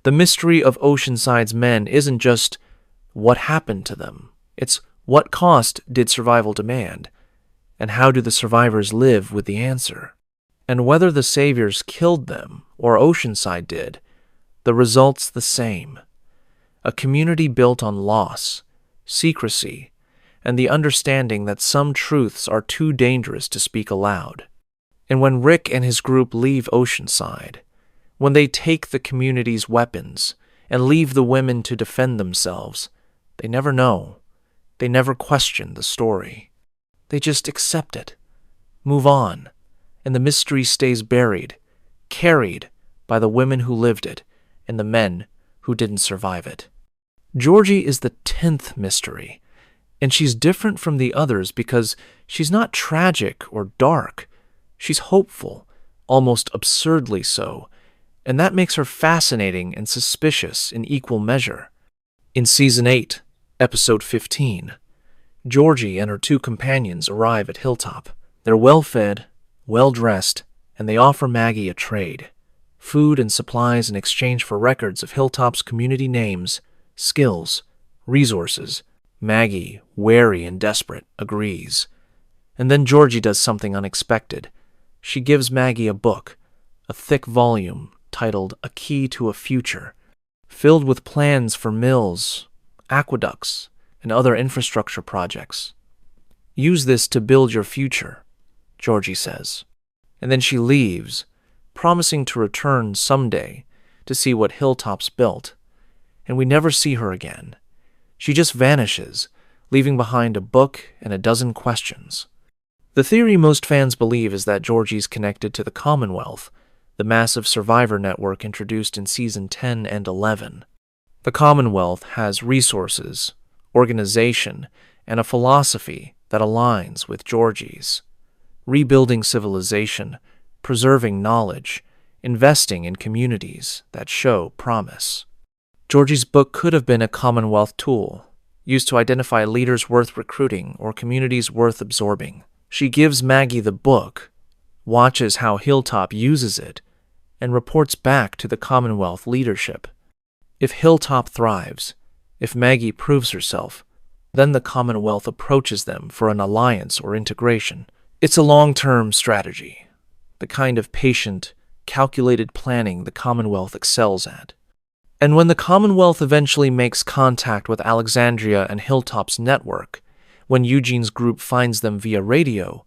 The mystery of Oceanside's men isn't just what happened to them. It's what cost did survival demand, and how do the survivors live with the answer? And whether the saviors killed them or Oceanside did, the result's the same. A community built on loss, secrecy, and the understanding that some truths are too dangerous to speak aloud. And when Rick and his group leave Oceanside, when they take the community's weapons and leave the women to defend themselves, they never know. They never question the story. They just accept it, move on, and the mystery stays buried, carried by the women who lived it and the men who didn't survive it. Georgie is the 10th mystery, and she's different from the others because she's not tragic or dark. She's hopeful, almost absurdly so, and that makes her fascinating and suspicious in equal measure. In Season 8, Episode 15, Georgie and her two companions arrive at Hilltop. They're well-fed, well-dressed, and they offer Maggie a trade, food and supplies in exchange for records of Hilltop's community names, skills, resources. Maggie, wary and desperate, agrees. And then Georgie does something unexpected. She gives Maggie a book, a thick volume titled A Key to a Future, filled with plans for mills, aqueducts, and other infrastructure projects. Use this to build your future, Georgie says. And then she leaves, promising to return someday to see what Hilltop's built. And we never see her again. She just vanishes, leaving behind a book and a dozen questions. The theory most fans believe is that Georgie's connected to the Commonwealth, the massive survivor network introduced in Season 10 and 11. The Commonwealth has resources, organization, and a philosophy that aligns with Georgie's. Rebuilding civilization, preserving knowledge, investing in communities that show promise. Georgie's book could have been a Commonwealth tool, used to identify leaders worth recruiting or communities worth absorbing. She gives Maggie the book, watches how Hilltop uses it, and reports back to the Commonwealth leadership. If Hilltop thrives, if Maggie proves herself, then the Commonwealth approaches them for an alliance or integration. It's a long-term strategy, the kind of patient, calculated planning the Commonwealth excels at. And when the Commonwealth eventually makes contact with Alexandria and Hilltop's network, when Eugene's group finds them via radio,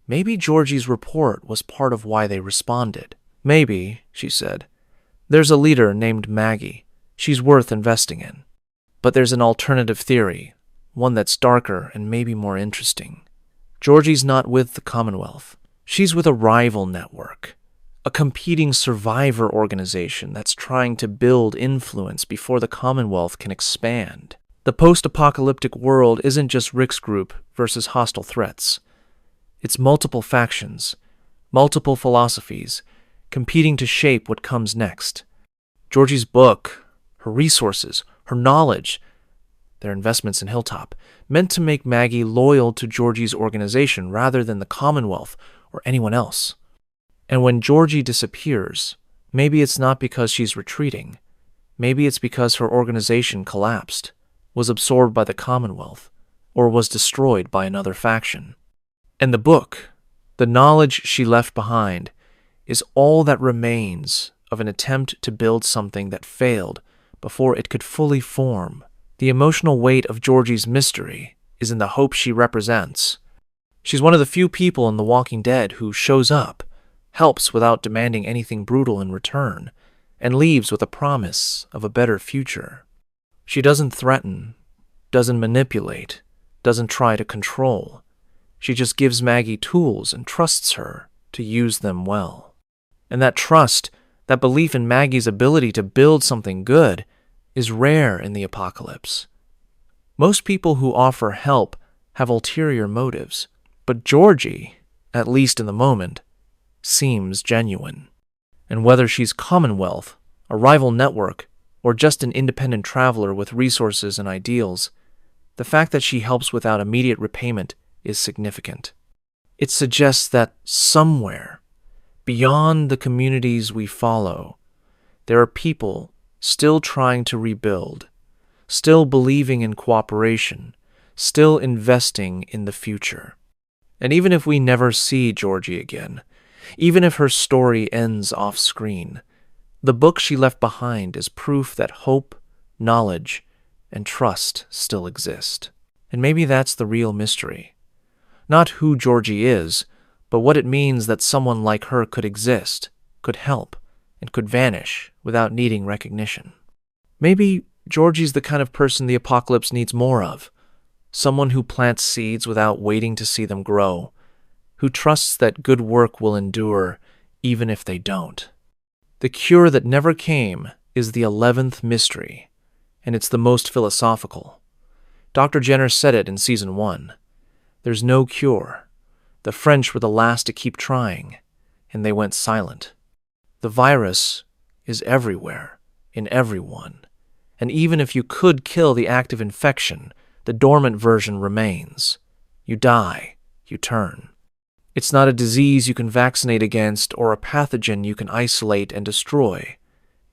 maybe Georgie's report was part of why they responded. Maybe, she said, there's a leader named Maggie. She's worth investing in. But there's an alternative theory, one that's darker and maybe more interesting. Georgie's not with the Commonwealth. She's with a rival network, a competing survivor organization that's trying to build influence before the Commonwealth can expand. The post-apocalyptic world isn't just Rick's group versus hostile threats. It's multiple factions, multiple philosophies, competing to shape what comes next. Georgie's book, her resources, her knowledge, their investments in Hilltop, meant to make Maggie loyal to Georgie's organization rather than the Commonwealth or anyone else. And when Georgie disappears, maybe it's not because she's retreating. Maybe it's because her organization collapsed, was absorbed by the Commonwealth, or was destroyed by another faction. And the book, the knowledge she left behind, is all that remains of an attempt to build something that failed before it could fully form. The emotional weight of Georgie's mystery is in the hope she represents. She's one of the few people in The Walking Dead who shows up, helps without demanding anything brutal in return, and leaves with a promise of a better future. She doesn't threaten, doesn't manipulate, doesn't try to control. She just gives Maggie tools and trusts her to use them well. And that trust, that belief in Maggie's ability to build something good, is rare in the apocalypse. Most people who offer help have ulterior motives, but Georgie, at least in the moment, seems genuine. And whether she's Commonwealth, a rival network, or just an independent traveler with resources and ideals, the fact that she helps without immediate repayment is significant. It suggests that somewhere, beyond the communities we follow, there are people still trying to rebuild, still believing in cooperation, still investing in the future. And even if we never see Georgie again, even if her story ends off-screen, the book she left behind is proof that hope, knowledge, and trust still exist. And maybe that's the real mystery. Not who Georgie is, but what it means that someone like her could exist, could help, and could vanish without needing recognition. Maybe Georgie's the kind of person the apocalypse needs more of. Someone who plants seeds without waiting to see them grow, who trusts that good work will endure even if they don't. The cure that never came is the 11th mystery, and it's the most philosophical. Dr. Jenner said it in Season 1. There's no cure. The French were the last to keep trying, and they went silent. The virus is everywhere, in everyone, and even if you could kill the active infection, the dormant version remains. You die, you turn. It's not a disease you can vaccinate against or a pathogen you can isolate and destroy.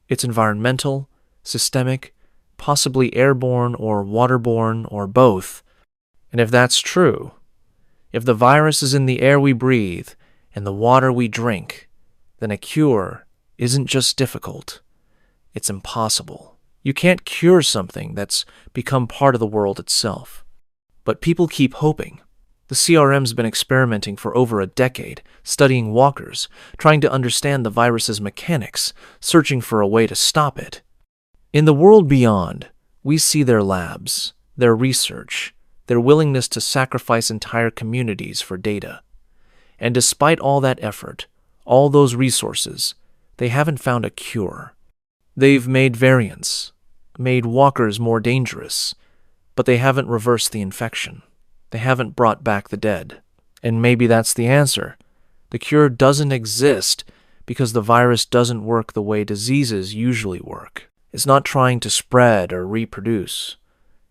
It's environmental, systemic, possibly airborne or waterborne or both. And if that's true, if the virus is in the air we breathe and the water we drink, then a cure isn't just difficult, it's impossible. You can't cure something that's become part of the world itself. But people keep hoping. The CRM's been experimenting for over a decade, studying walkers, trying to understand the virus's mechanics, searching for a way to stop it. In the world beyond, we see their labs, their research, their willingness to sacrifice entire communities for data. And despite all that effort, all those resources, they haven't found a cure. They've made variants, made walkers more dangerous, but they haven't reversed the infection. They haven't brought back the dead. And maybe that's the answer. The cure doesn't exist because the virus doesn't work the way diseases usually work. It's not trying to spread or reproduce.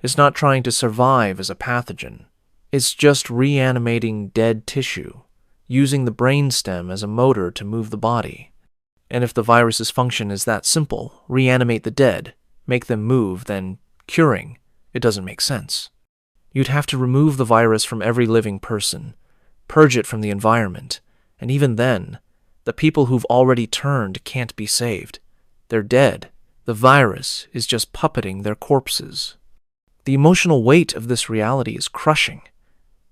It's not trying to survive as a pathogen. It's just reanimating dead tissue, using the brainstem as a motor to move the body. And if the virus's function is that simple, reanimate the dead, make them move, then curing, it doesn't make sense. You'd have to remove the virus from every living person, purge it from the environment, and even then, the people who've already turned can't be saved. They're dead. The virus is just puppeting their corpses. The emotional weight of this reality is crushing,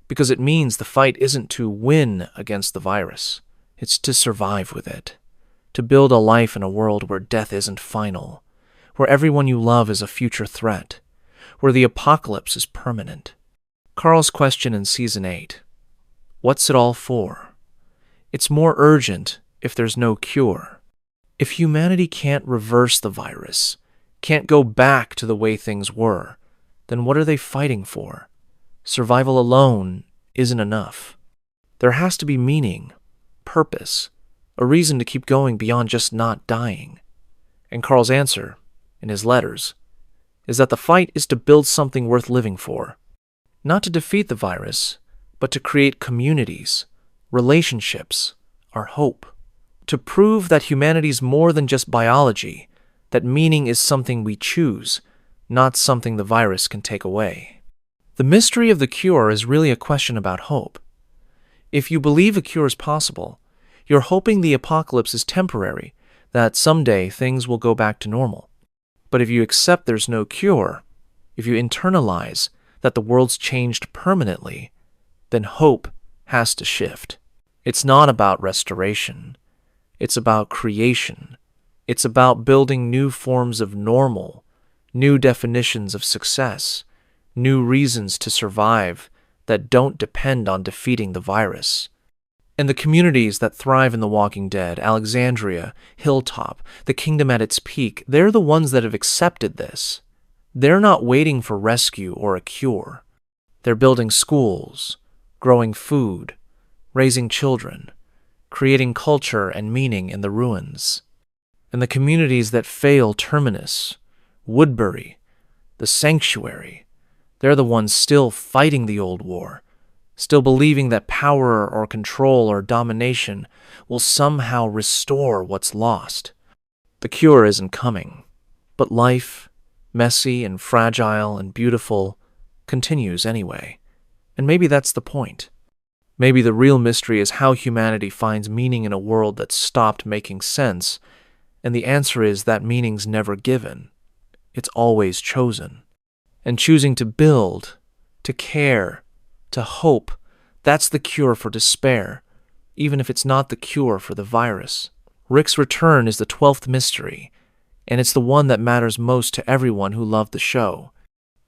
because it means the fight isn't to win against the virus, it's to survive with it, to build a life in a world where death isn't final, where everyone you love is a future threat, where the apocalypse is permanent. Carl's question in Season 8, what's it all for? It's more urgent if there's no cure. If humanity can't reverse the virus, can't go back to the way things were, then what are they fighting for? Survival alone isn't enough. There has to be meaning, purpose, a reason to keep going beyond just not dying. And Carl's answer, in his letters, is that the fight is to build something worth living for. Not to defeat the virus, but to create communities, relationships, our hope. To prove that humanity's more than just biology, that meaning is something we choose, not something the virus can take away. The mystery of the cure is really a question about hope. If you believe a cure is possible, you're hoping the apocalypse is temporary, that someday things will go back to normal. But if you accept there's no cure, if you internalize that the world's changed permanently, then hope has to shift. It's not about restoration. It's about creation. It's about building new forms of normal, new definitions of success, new reasons to survive that don't depend on defeating the virus. And the communities that thrive in The Walking Dead, Alexandria, Hilltop, the kingdom at its peak, they're the ones that have accepted this. They're not waiting for rescue or a cure. They're building schools, growing food, raising children, creating culture and meaning in the ruins. And the communities that fail Terminus, Woodbury, the Sanctuary, they're the ones still fighting the old war, still believing that power or control or domination will somehow restore what's lost. The cure isn't coming, but life, messy and fragile and beautiful, continues anyway. And maybe that's the point. Maybe the real mystery is how humanity finds meaning in a world that stopped making sense, and the answer is that meaning's never given. It's always chosen. And choosing to build, to care, to hope, that's the cure for despair, even if it's not the cure for the virus. Rick's return is the 12th mystery, and it's the one that matters most to everyone who loved the show.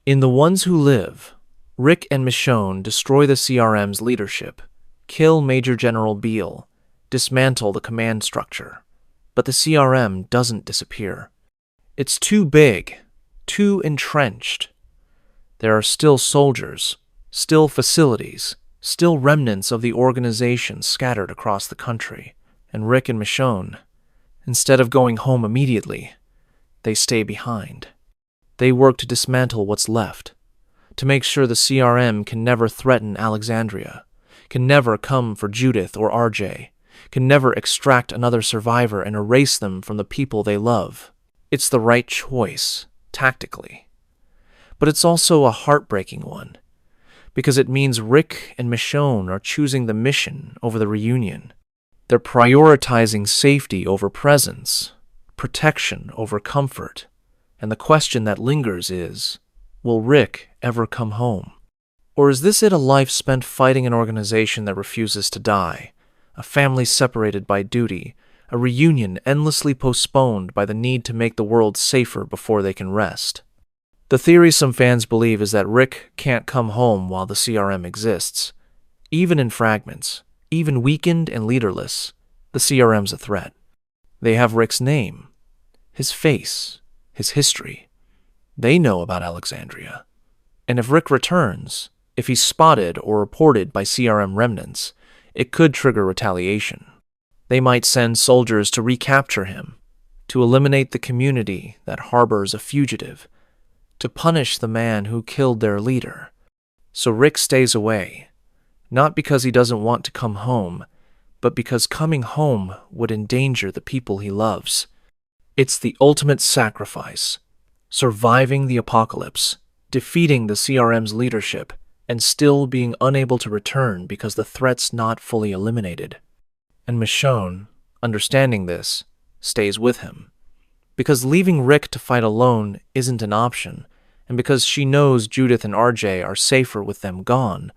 In The Ones Who Live, Rick and Michonne destroy the CRM's leadership, kill Major General Beale, dismantle the command structure. But the CRM doesn't disappear. It's too big, too entrenched. There are still soldiers, still facilities, still remnants of the organization scattered across the country. And Rick and Michonne, instead of going home immediately, they stay behind. They work to dismantle what's left, to make sure the CRM can never threaten Alexandria, can never come for Judith or RJ, can never extract another survivor and erase them from the people they love. It's the right choice, tactically. But it's also a heartbreaking one, because it means Rick and Michonne are choosing the mission over the reunion. They're prioritizing safety over presence, protection over comfort, and the question that lingers is, will Rick ever come home? Or is this a life spent fighting an organization that refuses to die, a family separated by duty, a reunion endlessly postponed by the need to make the world safer before they can rest? The theory some fans believe is that Rick can't come home while the CRM exists. Even in fragments, even weakened and leaderless, the CRM's a threat. They have Rick's name, his face, his history. They know about Alexandria. And if Rick returns, if he's spotted or reported by CRM remnants, it could trigger retaliation. They might send soldiers to recapture him, to eliminate the community that harbors a fugitive, to punish the man who killed their leader. So Rick stays away, not because he doesn't want to come home, but because coming home would endanger the people he loves. It's the ultimate sacrifice, surviving the apocalypse, defeating the CRM's leadership, and still being unable to return because the threat's not fully eliminated. And Michonne, understanding this, stays with him. Because leaving Rick to fight alone isn't an option, and because she knows Judith and RJ are safer with them gone,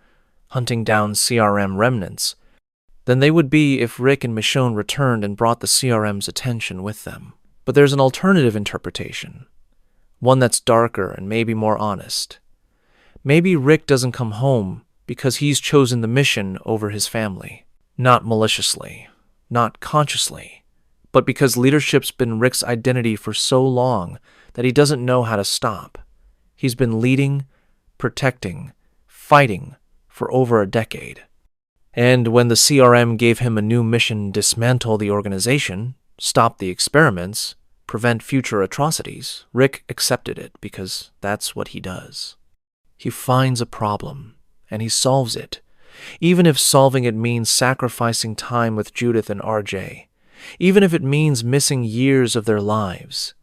hunting down CRM remnants, than they would be if Rick and Michonne returned and brought the CRM's attention with them. But there's an alternative interpretation, one that's darker and maybe more honest. Maybe Rick doesn't come home because he's chosen the mission over his family. Not maliciously, not consciously, but because leadership's been Rick's identity for so long that he doesn't know how to stop. He's been leading, protecting, fighting for over a decade. And when the CRM gave him a new mission, dismantle the organization, stop the experiments, prevent future atrocities, Rick accepted it because that's what he does. He finds a problem, and he solves it, even if solving it means sacrificing time with Judith and RJ, even if it means missing years of their lives,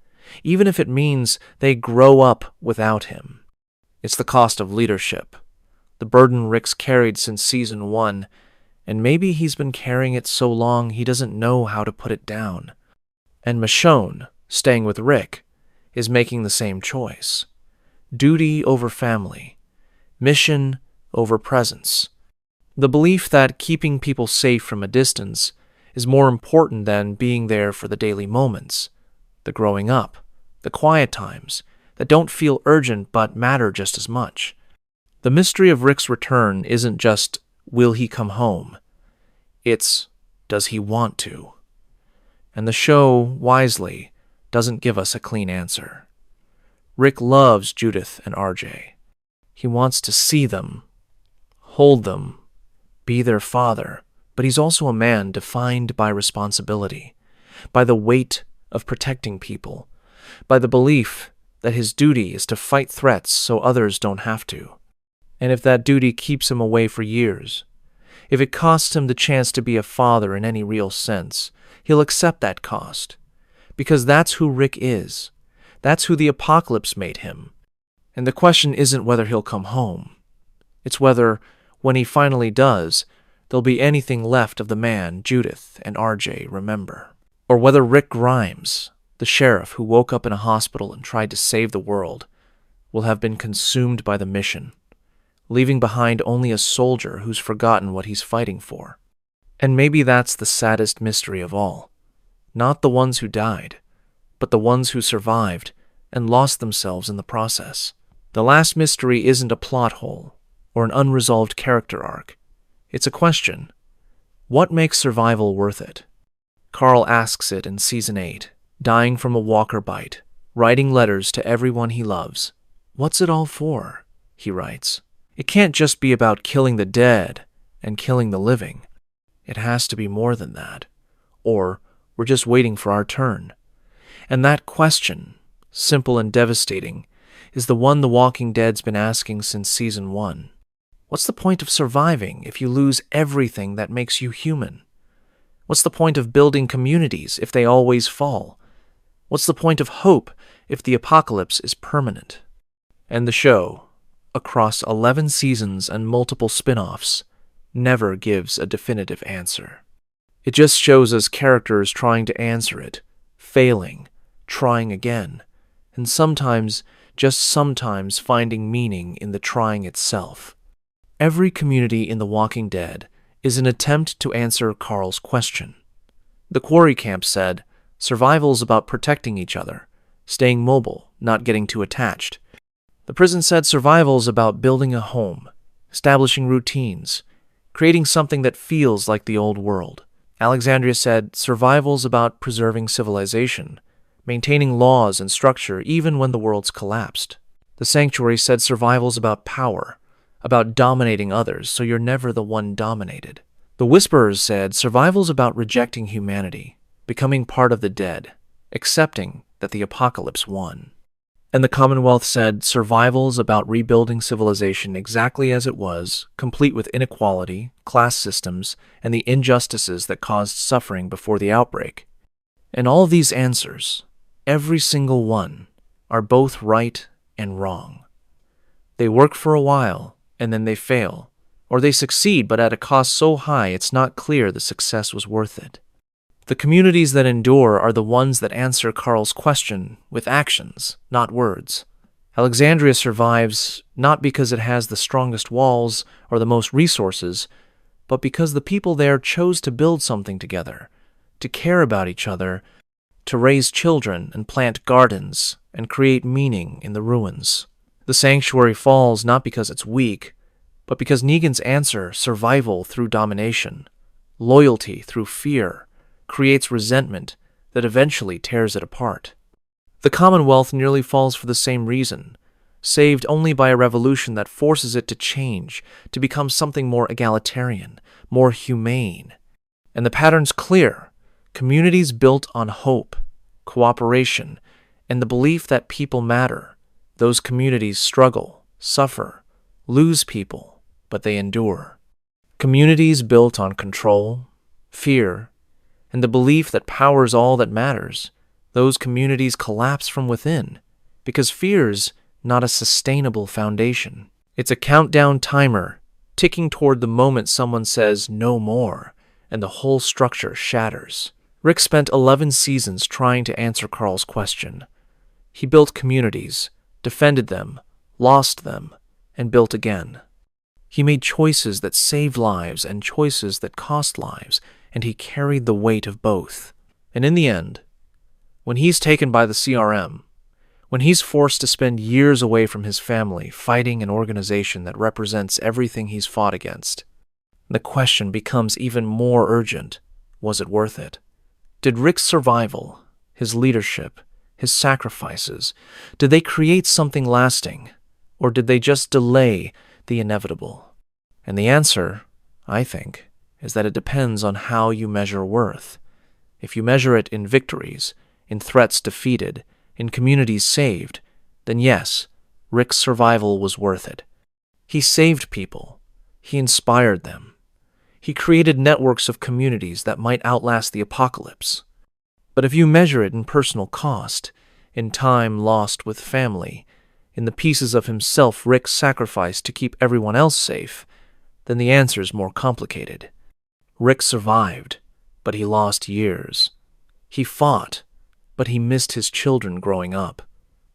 even if it means they grow up without him. It's the cost of leadership, the burden Rick's carried since Season 1, and maybe he's been carrying it so long he doesn't know how to put it down. And Michonne, staying with Rick, is making the same choice. Duty over family, mission over presence. The belief that keeping people safe from a distance is more important than being there for the daily moments, the growing up, the quiet times that don't feel urgent but matter just as much. The mystery of Rick's return isn't just, will he come home? It's, does he want to? And the show, wisely, doesn't give us a clean answer. Rick loves Judith and RJ. He wants to see them, hold them, be their father, but he's also a man defined by responsibility, by the weight of protecting people, by the belief that his duty is to fight threats so others don't have to. And if that duty keeps him away for years, if it costs him the chance to be a father in any real sense, he'll accept that cost. Because that's who Rick is. That's who the apocalypse made him. And the question isn't whether he'll come home. It's whether, when he finally does, there'll be anything left of the man Judith and RJ remember. Or whether Rick Grimes, the sheriff who woke up in a hospital and tried to save the world, will have been consumed by the mission, leaving behind only a soldier who's forgotten what he's fighting for. And maybe that's the saddest mystery of all. Not the ones who died, but the ones who survived and lost themselves in the process. The last mystery isn't a plot hole or an unresolved character arc. It's a question. What makes survival worth it? Carl asks it in Season 8, dying from a walker bite, writing letters to everyone he loves. What's it all for? He writes. It can't just be about killing the dead and killing the living. It has to be more than that. Or we're just waiting for our turn. And that question, simple and devastating, is the one The Walking Dead's been asking since Season 1. What's the point of surviving if you lose everything that makes you human? What's the point of building communities if they always fall? What's the point of hope if the apocalypse is permanent? And the show, across 11 seasons and multiple spin-offs, never gives a definitive answer. It just shows us characters trying to answer it, failing, trying again, and sometimes, just sometimes, finding meaning in the trying itself. Every community in The Walking Dead is an attempt to answer Carl's question. The quarry camp said, survival's about protecting each other, staying mobile, not getting too attached. The prison said survival's about building a home, establishing routines, creating something that feels like the old world. Alexandria said survival's about preserving civilization, maintaining laws and structure even when the world's collapsed. The Sanctuary said survival's about power, about dominating others so you're never the one dominated. The Whisperers said survival's about rejecting humanity, becoming part of the dead, accepting that the apocalypse won. And the Commonwealth said survival's about rebuilding civilization exactly as it was, complete with inequality, class systems, and the injustices that caused suffering before the outbreak. And all these answers, every single one, are both right and wrong. They work for a while, and then they fail, or they succeed but at a cost so high it's not clear the success was worth it. The communities that endure are the ones that answer Carl's question with actions, not words. Alexandria survives not because it has the strongest walls or the most resources, but because the people there chose to build something together, to care about each other, to raise children and plant gardens and create meaning in the ruins. The sanctuary falls not because it's weak, but because Negan's answer, survival through domination, loyalty through fear, creates resentment that eventually tears it apart. The Commonwealth nearly falls for the same reason, saved only by a revolution that forces it to change, to become something more egalitarian, more humane. And the pattern's clear. Communities built on hope, cooperation, and the belief that people matter. Those communities struggle, suffer, lose people, but they endure. Communities built on control, fear, and the belief that power is all that matters, those communities collapse from within, because fear's not a sustainable foundation. It's a countdown timer, ticking toward the moment someone says no more, and the whole structure shatters. Rick spent 11 seasons trying to answer Carl's question. He built communities, defended them, lost them, and built again. He made choices that saved lives and choices that cost lives, and he carried the weight of both. And in the end, when he's taken by the CRM, when he's forced to spend years away from his family fighting an organization that represents everything he's fought against, the question becomes even more urgent. Was it worth it? Did Rick's survival, his leadership, his sacrifices, did they create something lasting, or did they just delay the inevitable? And the answer, I think, is that it depends on how you measure worth. If you measure it in victories, in threats defeated, in communities saved, then yes, Rick's survival was worth it. He saved people. He inspired them. He created networks of communities that might outlast the apocalypse. But if you measure it in personal cost, in time lost with family, in the pieces of himself Rick sacrificed to keep everyone else safe, then the answer's more complicated. Rick survived, but he lost years. He fought, but he missed his children growing up.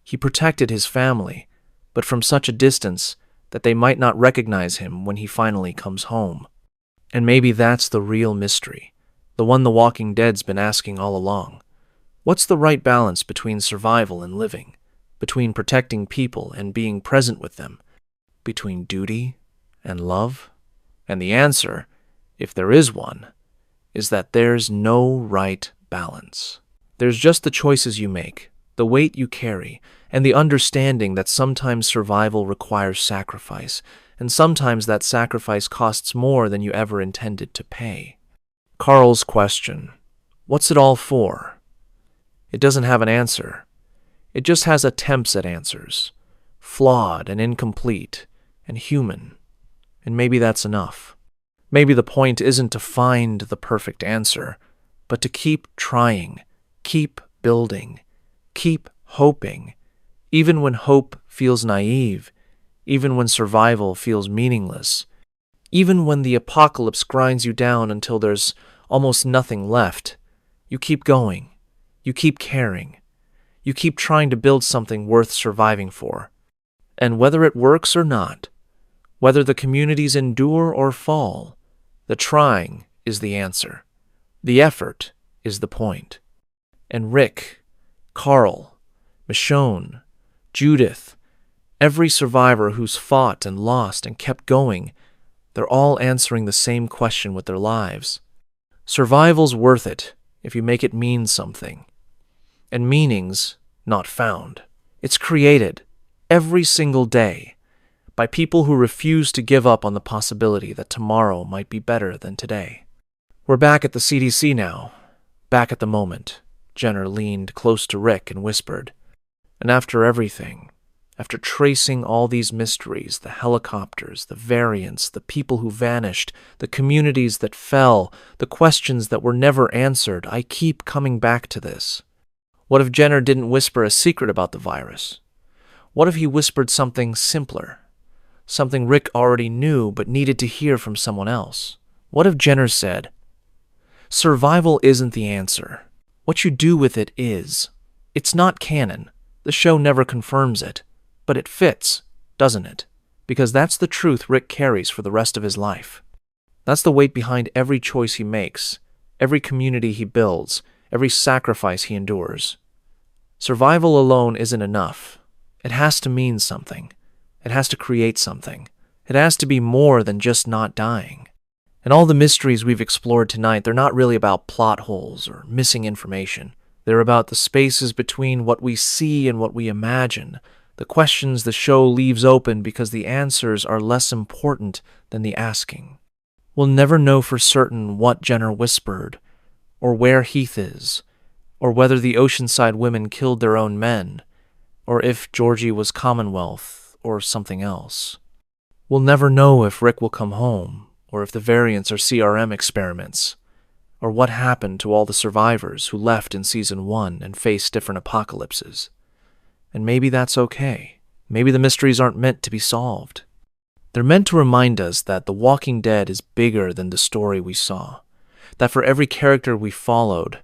He protected his family, but from such a distance that they might not recognize him when he finally comes home. And maybe that's the real mystery, the one The Walking Dead's been asking all along. What's the right balance between survival and living, between protecting people and being present with them, between duty and love? And the answer, if there is one, is that there's no right balance. There's just the choices you make, the weight you carry, and the understanding that sometimes survival requires sacrifice, and sometimes that sacrifice costs more than you ever intended to pay. Carl's question, what's it all for? It doesn't have an answer. It just has attempts at answers, flawed and incomplete and human, and maybe that's enough. Maybe the point isn't to find the perfect answer, but to keep trying, keep building, keep hoping, even when hope feels naive, even when survival feels meaningless, even when the apocalypse grinds you down until there's almost nothing left. You keep going, you keep caring, you keep trying to build something worth surviving for. And whether it works or not, whether the communities endure or fall, the trying is the answer. The effort is the point. And Rick, Carl, Michonne, Judith, every survivor who's fought and lost and kept going, they're all answering the same question with their lives. Survival's worth it if you make it mean something. And meaning's not found. It's created every single day by people who refuse to give up on the possibility that tomorrow might be better than today. We're back at the CDC now, back at the moment. Jenner leaned close to Rick and whispered, And after everything, after tracing all these mysteries, the helicopters, the variants, the people who vanished, the communities that fell, the questions that were never answered, I keep coming back to this. What if Jenner didn't whisper a secret about the virus? What if he whispered something simpler? Something Rick already knew but needed to hear from someone else? What if Jenner said, "Survival isn't the answer. What you do with it is. It's not canon. The show never confirms it. But it fits, doesn't it? Because that's the truth Rick carries for the rest of his life. That's the weight behind every choice he makes, every community he builds, every sacrifice he endures. Survival alone isn't enough. It has to mean something. It has to create something. It has to be more than just not dying. And all the mysteries we've explored tonight, they're not really about plot holes or missing information. They're about the spaces between what we see and what we imagine, the questions the show leaves open because the answers are less important than the asking. We'll never know for certain what Jenner whispered, or where Heath is, or whether the Oceanside women killed their own men, or if Georgie was Commonwealth or something else. We'll never know if Rick will come home, or if the variants are CRM experiments, or what happened to all the survivors who left in Season 1 and faced different apocalypses. And maybe that's okay. Maybe the mysteries aren't meant to be solved. They're meant to remind us that The Walking Dead is bigger than the story we saw, that for every character we followed,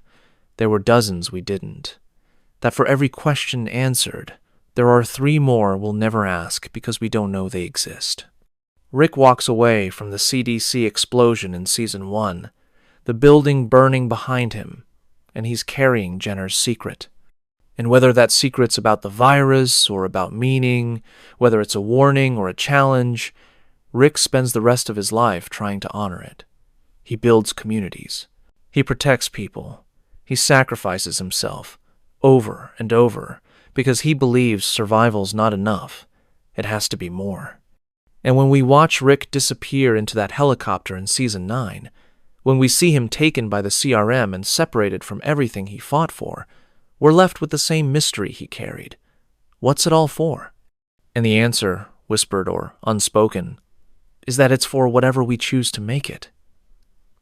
there were dozens we didn't, that for every question answered, there are 3 more we'll never ask because we don't know they exist. Rick walks away from the CDC explosion in Season 1, the building burning behind him, and he's carrying Jenner's secret. And whether that secret's about the virus or about meaning, whether it's a warning or a challenge, Rick spends the rest of his life trying to honor it. He builds communities. He protects people. He sacrifices himself over and over because he believes survival's not enough. It has to be more. And when we watch Rick disappear into that helicopter in Season 9, when we see him taken by the CRM and separated from everything he fought for, we're left with the same mystery he carried. What's it all for? And the answer, whispered or unspoken, is that it's for whatever we choose to make it.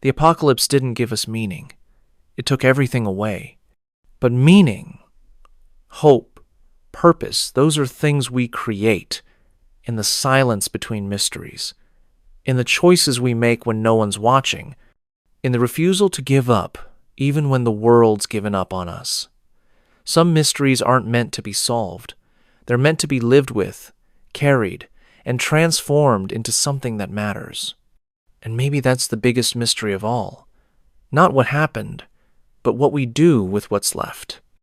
The apocalypse didn't give us meaning. It took everything away. But meaning, hope, purpose, those are things we create in the silence between mysteries, in the choices we make when no one's watching, in the refusal to give up even when the world's given up on us. Some mysteries aren't meant to be solved. They're meant to be lived with, carried, and transformed into something that matters. And maybe that's the biggest mystery of all. Not what happened, but what we do with what's left.